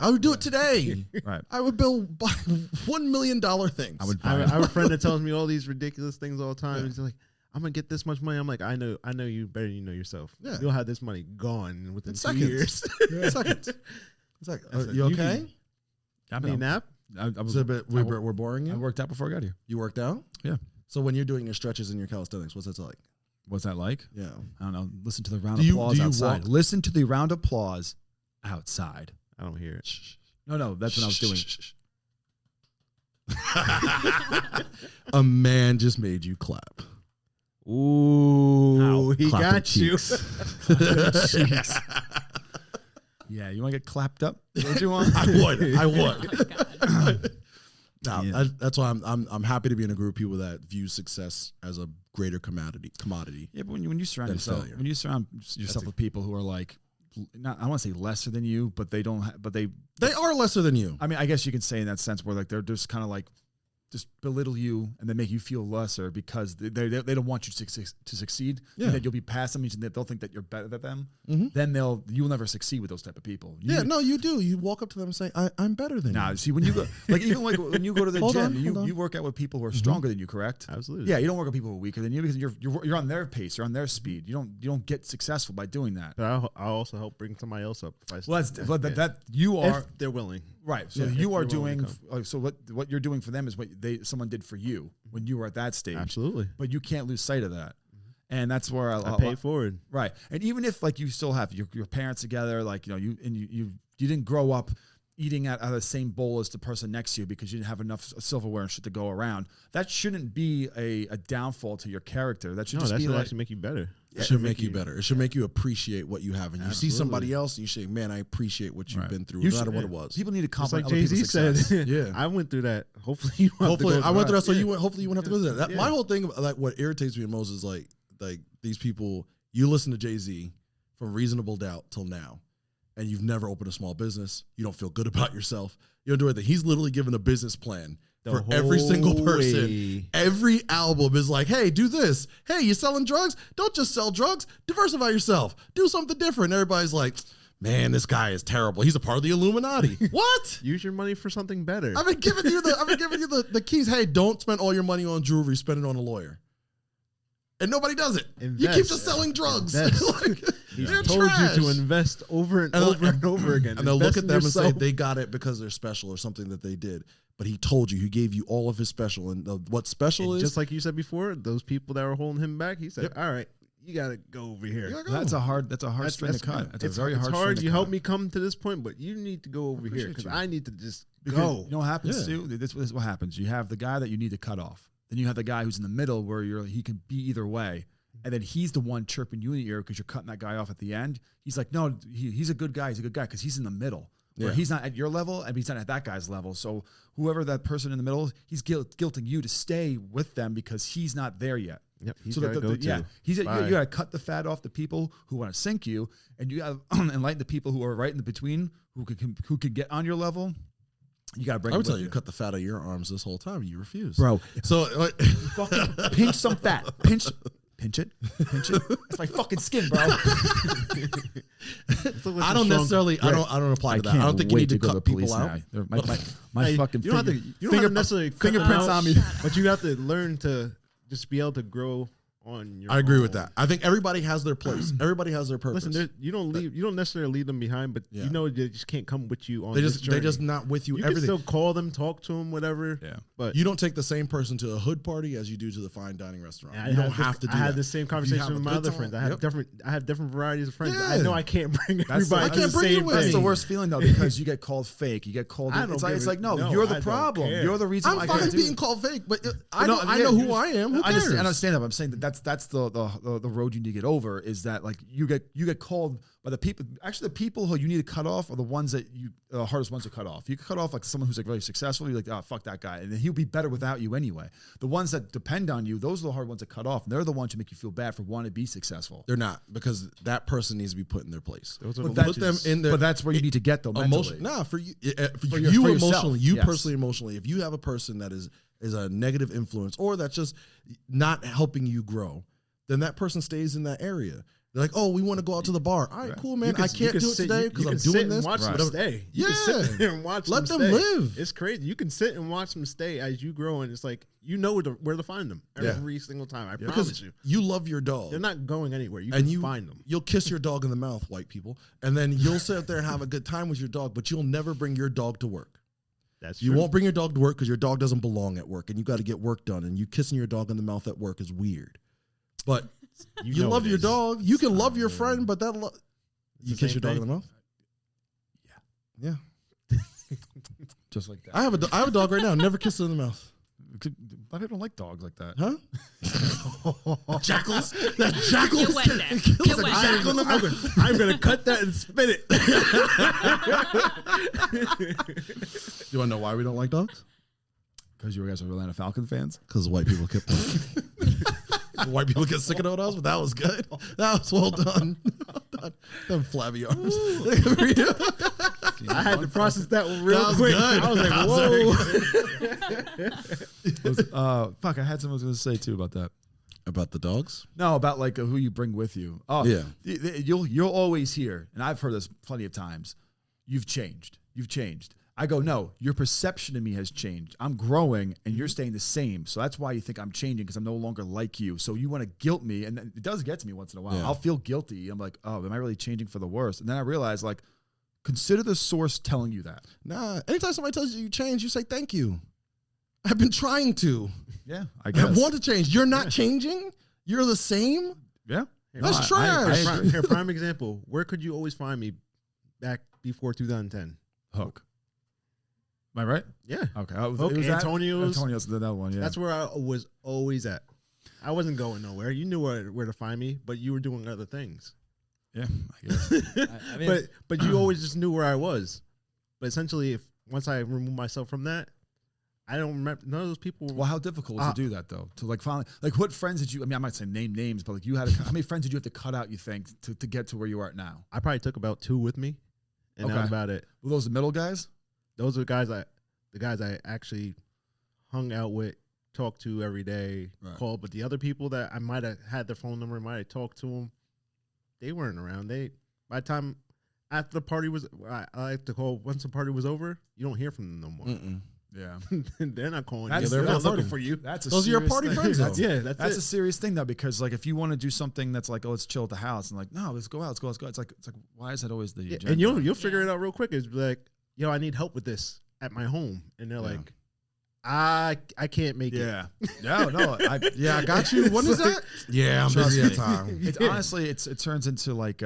would do it today. Right. I would build $1 million things. I would I buy have a friend that tells me all these ridiculous things all the time. He's like, I'm gonna get this much money. I'm like, I know you better than you know yourself. Yeah. You'll have this money gone within In 2 seconds. years. Seconds. It's like, I said, you you okay? can- I'm Need a nap? I was, So, but I we're boring you. I worked out before I got here. You worked out? Yeah. So when you're doing your stretches and your calisthenics, what's that like? What's that like? Yeah. I don't know. Listen to the round Do of you- applause do you outside. walk- Listen to the round of applause outside. I don't hear it. No, that's what I was doing. A man just made you clap. Ooh, he Clap got your you. cheeks. Yeah, you want to get clapped up? Don't you want? I would. I would. Oh, God. No, Yeah. that's why I'm happy to be in a group of people that view success as a greater commodity. Yeah, but when you surround Than yourself, failure. when you surround yourself with people who are like, not, I don't want to say lesser than you, but they don't, but they are lesser than you. I mean, I guess you can say in that sense where like they're just kind of like just belittle you and then make you feel lesser because they don't want you to succeed. Yeah. And that you'll be past them, and they'll think that you're better than them. Mhm. Then you'll never succeed with those type of people. Yeah, no, you do. You walk up to them and say, I'm better than Nah, you. see when you go like even like when you go to the Hold gym, on, hold on. you work out with people who are stronger than you, correct? Absolutely. Yeah, you don't work with people who are weaker than you because you're on their pace, you're on their speed. You don't get successful by doing that. But I'll also help bring somebody else up. If I Well, that's yeah. that you are if they're willing. right. So Yeah, you if are you're willing to doing. So what you're doing for them is what someone did for you when you were at that stage. Absolutely. But you can't lose sight of that, and that's where I pay forward. right. And even if like you still have your parents together, like you didn't grow up eating out of the same bowl as the person next to you because you didn't have enough silverware and shit to go around. That shouldn't be a downfall to your character. That should No, just that be should like, actually make you better. It should make you better. It should make you appreciate what you have. And you see Absolutely. somebody else, and you say, man, I appreciate what you've Right. been through, You no matter should- what it was. people need to Just like compliment other Jay-Z people's success. said, Yeah. I went through that. Hopefully you won't have to Hopefully, go I went through that, so Yeah. you went. Hopefully, you wouldn't have to go through that. Yeah. My whole thing, like what irritates me the most, is like these people. You listen to Jay-Z from Reasonable Doubt till now, and you've never opened a small business. You don't feel good about yourself. You don't do anything. He's literally given a business plan for every single whole person. way. Every album is like, hey, do this. Hey, you selling drugs? Don't just sell drugs. Diversify yourself. Do something different. Everybody's like, man, this guy is terrible. He's a part of the Illuminati. What? Use your money for something better. I've been giving you the keys. Hey, don't spend all your money on jewelry. Spend it on a lawyer. And nobody does it. You keep Invest. just selling drugs. Invest. Like, He's they're told trash. you to invest over and And they'll- over and over again. And they'll look Invest at in them and say yourself. they got it because they're special or something that they did. But he told you. He gave you all of his special. And what's special And is just like you said before, those people that were holding him back, he said, Yep. all right, you got to go over here. You gotta go. That's a hard string to cut. That's it's a very hard. hard. string You to helped cut. me come to this point, but you need to go over here Appreciate because you. I need to just Because go. you know what happens Yeah. too? This is what happens. You have the guy that you need to cut off. Then you have the guy who's in the middle where he can be either way. And then he's the one chirping you in the ear because you're cutting that guy off at the end. He's like, no, he's a good guy. He's a good guy because he's in the middle. Where Yeah. he's not at your level and he's not at that guy's level. So whoever that person in the middle, he's guilting you to stay with them because he's not there yet. Yep, he's So got to go yeah, too. you Bye. got to cut the fat off the people who want to sink you, and you got to enlighten the people who are right in the between who could get on your level. You got to bring. I them would tell with you, cut the fat out of your arms this whole time. You refuse. bro. So Fucking pinch some fat. Pinch it. Pinch it. That's my fucking skin, bro. I don't necessarily. I don't apply to that. I don't think you need to cut people out. My Hey, fucking you don't have to, you don't have to necessarily cut them fingerprints out, on me. but you have to learn to just be able to grow on your I agree own. with that. I think everybody has their place. Everybody has their purpose. Listen, you don't necessarily leave them behind, but Yeah. you know they just can't come with you on they're this just journey. not with you. You can everything. still call them, talk to them, whatever. Yeah. But You don't take the same person to a hood party as you do to the fine dining restaurant. I You don't had have to do I had that. the same If you conversation have a with my good other time- friends. I have Yep. different varieties of friends. Yeah. I know I can't bring That's everybody. I to can't the bring you same with That's me. the thing. worst feeling though because you get called fake. You get called. I don't It's like, give it's a- like no, no, you're I the don't problem. care. You're the reason why I I'm can't fine do being it. called fake, but I No, know who I am. Who I cares? understand that. But I'm saying that's the road you need to get over is that like you get called by the people. Actually, the people who you need to cut off are the ones that the hardest ones to cut off. You can cut off like someone who's like very successful. You're like, oh fuck that guy, and then he'll be better without you anyway. The ones that depend on you, those are the hard ones to cut off. And they're the ones who make you feel bad for wanting to be successful. They're not, because that person needs to be put in their place. Those are But the that's- Put them in their. But that's where you need to get though. Emotion. Mentally. Nah, for you, For you yourself, emotionally, you yes. personally emotionally. If you have a person that is a negative influence or that's just not helping you grow, then that person stays in that area. They're like, oh, we want to go out to the bar. All right, cool, man. I can't do it today because I'm doing this. Watch them Whatever. stay. Yeah. You can sit there and watch Let them stay. live. It's crazy. You can sit and watch them stay as you grow, and it's like you know where to find them Yeah. every single time. I Because promise you, you love your dog. they're not going anywhere. You and can you find them. You'll kiss your dog in the mouth, white people, and then you'll sit there and have a good time with your dog, but you'll never bring your dog to work. That's You true. won't bring your dog to work because your dog doesn't belong at work, and you got to get work done. And you kissing your dog in the mouth at work is weird. But you know love it your is. dog. You can love your friend, but that you the kiss same your dog in thing? the mouth. Yeah. Just like that. I have a dog right now. Never kissed it in the mouth. A lot of people don't like dogs like that. Huh? Jackals. That jackals. You went there. You went there. I'm gonna cut that and spin it. You want to know why we don't like dogs? Because you guys are Atlanta Falcon fans. Because white people kept. White people get sick of us, but that was good. That was well done. Them flabby arms. I had to process that one real That was quick. good. I was like, That was whoa. Fuck, I had something I was going to say too about that. About the dogs? No, about like who you bring with you. Oh, Yeah. You'll always hear, and I've heard this plenty of times. You've changed. You've changed. I go, no, your perception of me has changed. I'm growing and you're staying the same. So that's why you think I'm changing because I'm no longer like you. So you want to guilt me. And it does get to me once in a while. Yeah. I'll feel guilty. I'm like, oh, am I really changing for the worse? And then I realize, like, consider the source telling you that. Nah. Anytime somebody tells you change, you say thank you. I've been trying to. Yeah, I I guess. want to change. You're not changing. You're the same. Yeah. That's trash. Here, prime example. Where could you always find me back before 2010? Hook. I right? Yeah. Okay. Folk, it was Antonio's. Antonio's that one. Yeah. That's where I was always at. I wasn't going nowhere. You knew where to find me, but you were doing other things. yeah. I guess. I mean, but you always just knew where I was. But essentially, if once I remove myself from that, I don't remember. None of those people. well, how difficult was it to do that though? To like finally, like what friends did you? I mean, I might say name names, but like you had. How many friends did you have to cut out? You think to get to where you are at now? I probably took about 2 with me, and that was about it. Were those the middle guys? Those are the guys I actually hung out with, talked to every day, called. But the other people that I might have had their phone number, might have talked to them, they weren't around. By the time after the party was, I like to call once the party was over, you don't hear from them no more. Yeah, they're not calling That's- you. They're they're not looking partying. for you. that's a Those are your serious party thing. friends, though. That's It. a serious thing though, because like if you want to do something that's like, oh, let's chill at the house, and like, no, let's go out, let's go. It's like, why is that always the agenda? And you'll figure it out real quick. It's like, yo, I need help with this at my home, and they're like, I can't make it. Yeah, no, I got you. When is that? Yeah, I'm Trust busy me. at time. It's honestly, it turns into like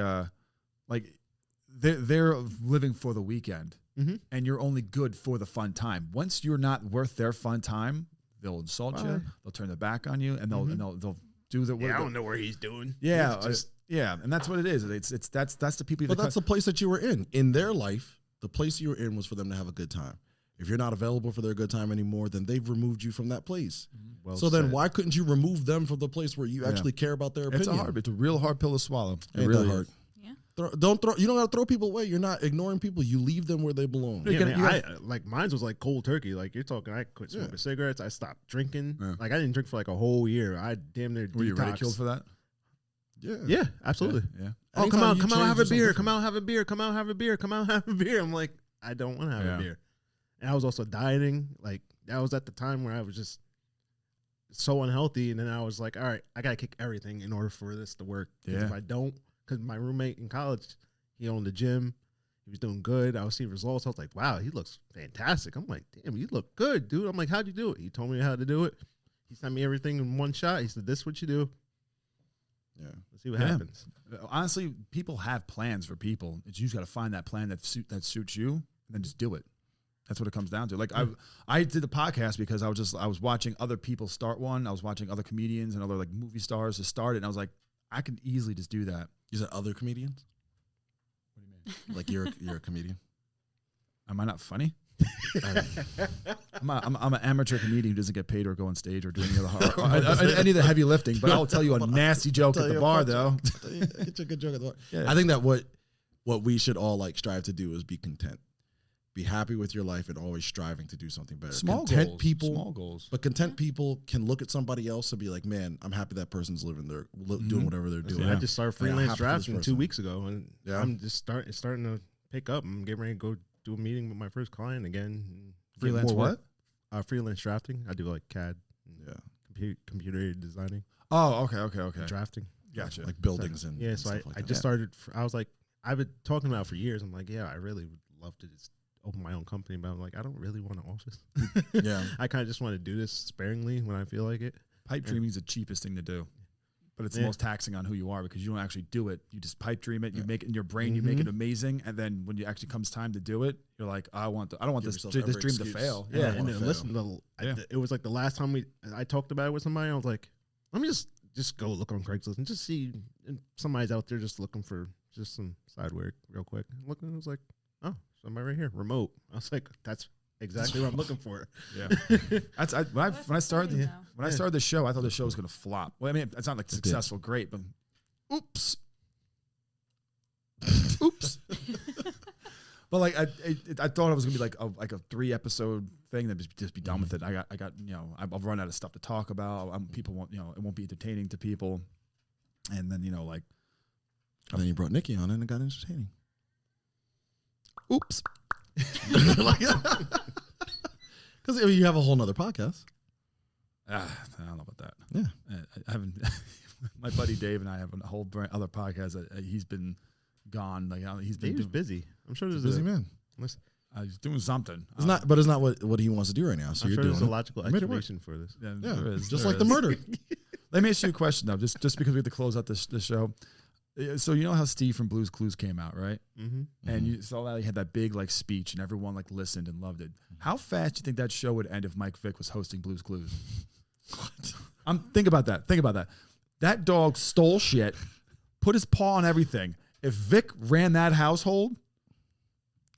they're living for the weekend, and you're only good for the fun time. Once you're not worth their fun time, they'll insult you, they'll turn their back on you, and they'll do the. I don't know where he's doing. Yeah, He's just yeah, and that's what it is. It's that's the people. But that's the place that you were in. In their life, the place you were in was for them to have a good time. If you're not available for their good time anymore, then they've removed you from that place. well So then said. why couldn't you remove them from the place where you actually care about their opinion? it's a real hard pill to swallow. It Ain't really that hard. is. Yeah. You don't got to throw people away. You're not ignoring people. You leave them where they belong. Yeah, You man, like mine was like cold turkey. Like you're talking, I quit smoking cigarettes. I stopped drinking. Yeah. Like I didn't drink for like a whole year. I damn near Were you detoxed. ridiculed for that? Yeah, absolutely. Yeah. Oh, come Anytime out, you have change, a beer. there's Come out, have a beer. Come out, have a beer. Come out, have a beer. I'm like, I don't want to have a beer. And I was also dieting. Like that was at the time where I was just so unhealthy. And then I was like, all right, I gotta kick everything in order for this to work. Because if I don't, because my roommate in college, he owned the gym. He was doing good. I was seeing results. I was like, wow, he looks fantastic. I'm like, damn, you look good, dude. I'm like, how'd you do it? He told me how to do it. He sent me everything in one shot. He said, this is what you do. Yeah. Let's see what happens. Honestly, people have plans for people. You just got to find that plan that suits you, and then just do it. That's what it comes down to. Like I did the podcast because I was watching other people start one. I was watching other comedians and other like movie stars to start it, and I was like, I can easily just do that. You said other comedians? What do you mean? Like you're a comedian? Am I not funny? I'm an amateur comedian who doesn't get paid or go on stage or do any of the hard, any of the heavy lifting. But I'll tell you a nasty joke at the bar, though. Get you a good joke at the bar. Yeah. I think that what we should all like strive to do is be content. Be happy with your life and always striving to do something better. Small goals. But content people can look at somebody else and be like, man, I'm happy that person's living their doing whatever they're doing. I just started Like, I'm freelance happy for this drafting 2 person. weeks ago, and I'm just starting to pick up. I'm getting ready to go do a meeting with my first client again. and get Freelance more what? work. Freelance drafting. I do like CAD, computer aided designing, Oh, okay. drafting. Gotcha. Like buildings and Yeah, so stuff like I that. just started. I was like, I've been talking about it for years. I'm like, yeah, I really would love to just open my own company, but I'm like, I don't really want an office. Yeah. I kind of just want to do this sparingly when I feel like it. Pipe dreaming is the cheapest thing to do, but it's the most taxing on who you are because you don't actually do it. You just pipe dream it. You make it in your brain. You make it amazing, and then when it actually comes time to do it, you're like, I don't want Give this yourself dream every to excuse. fail. Yeah. Yeah, And then fail. listen, it was like the last time I talked about it with somebody. I was like, let me just go look on Craigslist and just see if somebody's out there just looking for just some side work real quick. Looking, I was like, oh, somebody right here, remote. I was like, that's exactly what I'm looking for. Yeah. When I started the show, I thought the show was gonna flop. Well, I mean, it's not like successful, great, but oops. But like I thought it was gonna be like a 3-episode thing that just be done with it. I got I've run out of stuff to talk about. People won't it won't be entertaining to people, and then like. And then you brought Nikki on and it got entertaining. Oops. Because you have a whole nother podcast. I don't know about that. Yeah. I haven't. My buddy Dave and I have a whole other podcast that he's been gone. Like he's been Dave's busy. I'm sure there's Busy man. he's doing something. It's not what he wants to do right now. So I'm you're sure doing there's a it. logical You made it work. explanation for this. Yeah, Yeah, there is, just there like the is. murder. Let me ask you a question though, just because we have to close out this show. So you know how Steve from Blue's Clues came out, right? Mm-hmm. And you saw that he had that big like speech, and everyone like listened and loved it. How fast do you think that show would end if Mike Vick was hosting Blue's Clues? What? Think about that. Think about that. That dog stole shit, put his paw on everything. If Vic ran that household,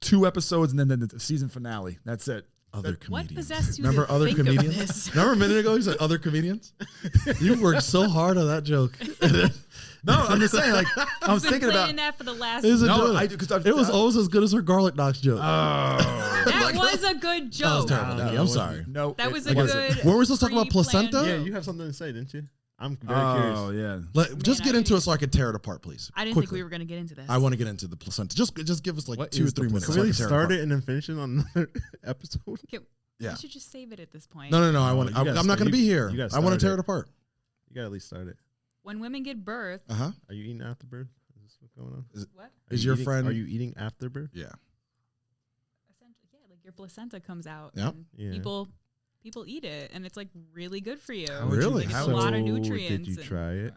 2 episodes and then the season finale. That's it. Other What comedians. possessed you Remember to other think of comedians? this? Remember a minute ago he said other comedians? You worked so hard on that joke. No, I'm just saying. Like I was Been thinking about. playing that for the last. It was a No, joke. I do, 'cause it was almost as good as her garlic knocks joke. That was a good that was joke. terrible. Nikki. I'm sorry. No, That was it a wasn't. good. Weren't we supposed to talk about pre-planned placenta? Yeah, joke. you have something to say, didn't you? I'm very Oh curious. yeah. Just Man, get I into didn't- it so I can tear it apart, please. I didn't Quickly. think we were going to get into this. I want to get into the placenta. Just give us like What 2 or is the 3 minutes. Can so we I really can tear start apart. it and then finish it on another episode? Yeah. You should just save it at this point. No. I want. you gotta I'm not going to start- be here. you gotta I want to start tear it. it apart. You gotta at least start it. When women give birth, Are Are you eating after birth? Is this what's going on? what? Are Is you your eating- friend? Are you eating after birth? Yeah. Essentially, yeah, like your placenta comes out. Yep. and Yeah. People eat it, and it's like really good for you. How would you- Like, it's how a would lot of So, nutrients. Did you and- try it?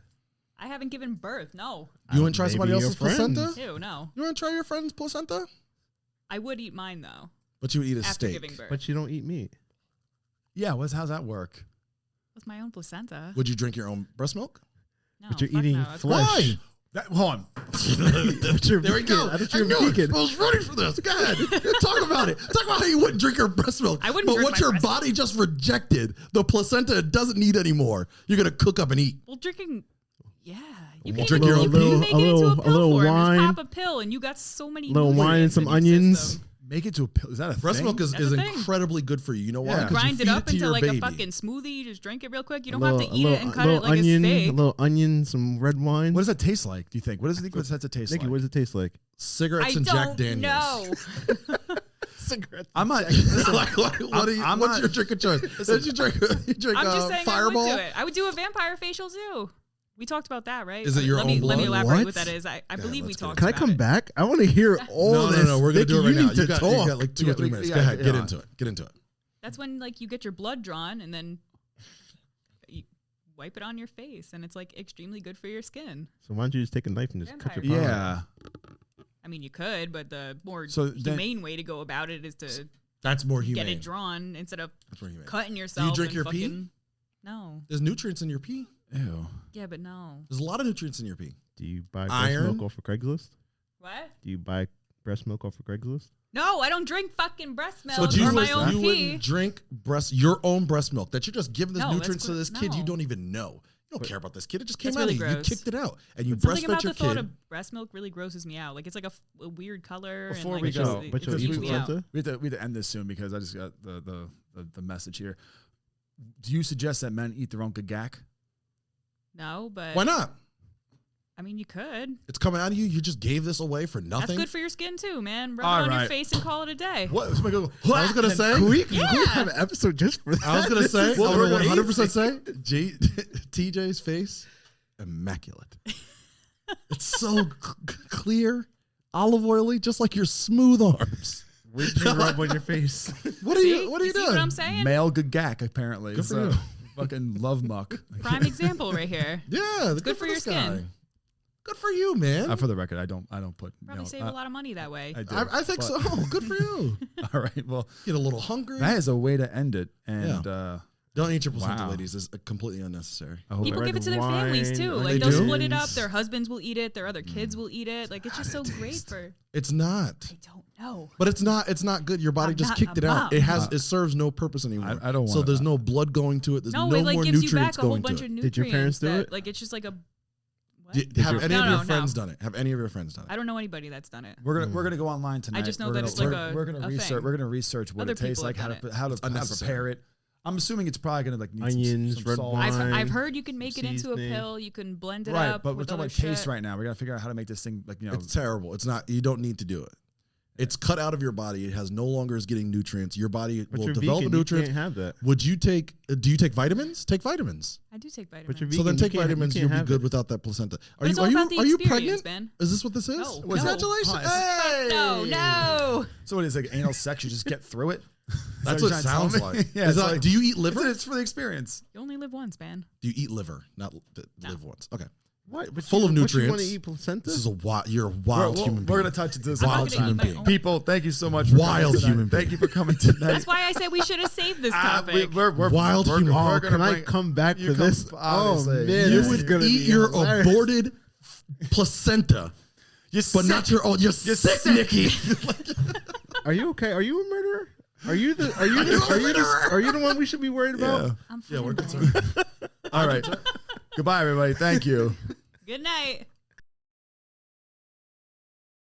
I haven't given birth. No. You want to try Maybe somebody your else's friends. placenta? Ew, no. You want to try your friend's placenta? I would eat mine though But you would eat a after steak. giving birth. But you don't eat meat. Yeah. How's that work? With my own placenta. Would you drink your own breast milk? No, But you're fuck eating no. That's flesh. Why? Hold on. There we go. I thought I you were knew it. vegan. I was ready for this. Go ahead. Talk about it. Talk about how you wouldn't drink your breast milk. I wouldn't But drink what my your breast body just rejected, the placenta it doesn't need anymore. You're going to cook up and eat. Well, drinking. Yeah. You Well, can drink your own you pee? can make it into a a pill little form. wine. Just pop a pill, and you got so many. Little wine and nutrients some in your onions. system. Make it to a pill. Is that a Breast thing? milk is That's a thing. incredibly good for you. You know why? Yeah. 'Cause you Grind it feed up to into your like baby. a fucking smoothie. You just drink it real quick. You don't A have little- to eat it and cut it little like onion, a steak. A little onion, some red wine. What does that taste like? Do you think? What does it taste Nikki, like? what does it taste like? Cigarettes I and Jack don't Daniels. know. Cigarettes. I'm not. Like, what are you, I'm what's not- your drink of choice? Did you drink? You drink I'm just saying Fireball? I would do it. I would do a vampire facial too. We talked about that, right? Is it your let own me, Let me blood? elaborate what What? that is. I believe we let's get talked Can I about come it. back? I want to hear all No, this. no. We're gonna Nikki, do it right you now. need to You got talk. like 2 or Yeah, 3 minutes. yeah, Go ahead. Get yeah. into it. Get into it. That's when like you get your blood drawn and then you wipe it on your face, and it's like extremely good for your skin. So why don't you just take a knife and just cut your Vampire. palm? Yeah. I mean, you could, but the more So then- humane way to go about it is to That's more humane. get it drawn instead of That's more humane. cutting yourself. drink and your pee? fucking, No. There's nutrients in your pee. Ew. Yeah, but no. There's a lot of nutrients in your pee. Do you buy breast Iron? milk off of Craigslist? What? Do you buy breast milk off of Craigslist? No, I don't drink fucking breast milk But you, or my would, own you pee. wouldn't drink your own breast milk that you're just giving this No, that's nutrients to this kid you no. don't even know. You don't care about this kid. It just came That's out really of you. You gross. kicked it out and you But something breastfed about your the thought kid. of breast milk really grosses me out. Like it's like a weird color. Before and we like go, it but just you'll creeps eat me out. placenta? We have to end this soon because I just got the message here. Do you suggest that men eat their own gagak? No, but Why not? I mean, you could. It's coming out of you. You just gave this away for nothing. That's good for your skin too, man. Rub All it on your right. face and call it a day. What? Somebody go, I was gonna say. Can we Yeah. have an episode just for that? I was gonna This say. is I would amazing. 100% say. TJ's face, immaculate. It's so clear, olive oily, just like your smooth arms. Where'd you rub on your face? What are See? you? What are you see doing? what I'm saying? Male gagak, apparently. Good It's, for you. Fucking love muck. Prime example right here. Yeah, good for your this skin. guy. Good for you, man. For the record, I don't put. Probably save a lot of money that way. I do. I think but- so. Good for you. All right. Well, Get a little hungry. that is a way to end it. And Don't eat your placenta, Wow. ladies. It's completely unnecessary. I hope People red give it to their wine, families too. onions. Like They they'll do? split it up. Their husbands will eat it. Their other kids will eat it. Like it's just so great taste? for. It's not. I don't know. But it's not. It's not good. Your body I'm just not kicked a it out. mom. It has. It serves no purpose anymore. I don't So want there's it. no blood going to it. There's No, no it like more gives you nutrients back a whole going bunch to of it. nutrients. Did your parents do that, it? Like it's just like a. What? Have any of No, your no, friends no. done it? Have any of your friends done it? I don't know anybody that's done it. we're gonna go online tonight. just know We're that gonna- it's like we're gonna a research. thing. We're gonna research what Other it tastes people like, have how done to it. how to unnecessary. prepare it. I'm assuming it's probably gonna like need Onions, some red salt. wine. I've heard you can make it into a seasoning. pill. You can blend it Right, up. but we're with talking other about taste shit. right now. We gotta figure out how to make this thing like It's terrible. It's not. You don't need to do it. It's cut out of your body. It has no longer is getting nutrients. Your body But will you're develop vegan. the You nutrients. can't have that. Would you take? Do you take vitamins? Take vitamins. I do take vitamins. But you're So vegan. then you take can't- you vitamins. can't You'll be have good it. without that placenta. Are But it's you? all Are you? about the Are you experience, pregnant? man. Is this what this is? No. Congratulations! No. Hey! No, no. So what is it, like anal sex? You just get through it. That's what what it you're trying to sounds tell me? like. Yeah, Is it's that- like- do you eat liver? It's for the experience. You only live once, man. Do you eat liver? Not No. live once. Okay. What? But full of What, you want nutrients. to eat placenta? This is a wild. You're a wild human being. We're gonna touch this. I'm not Wild gonna human eat my being. own. People, thank you so much. For Wild coming tonight. human being. Thank you for coming tonight. That's why I said we should have saved this topic. Wild human. Oh, gonna can I bring- come back you for come- this? Oh obviously. man, You this You is would gonna eat be your hilarious. aborted placenta, but not your own. You're sick, Nikki. Are you okay? Are you a murderer? Are you the one we should be worried about? Yeah. I'm Yeah, fine. we're concerned. All right. Goodbye, everybody. Thank you. Good night.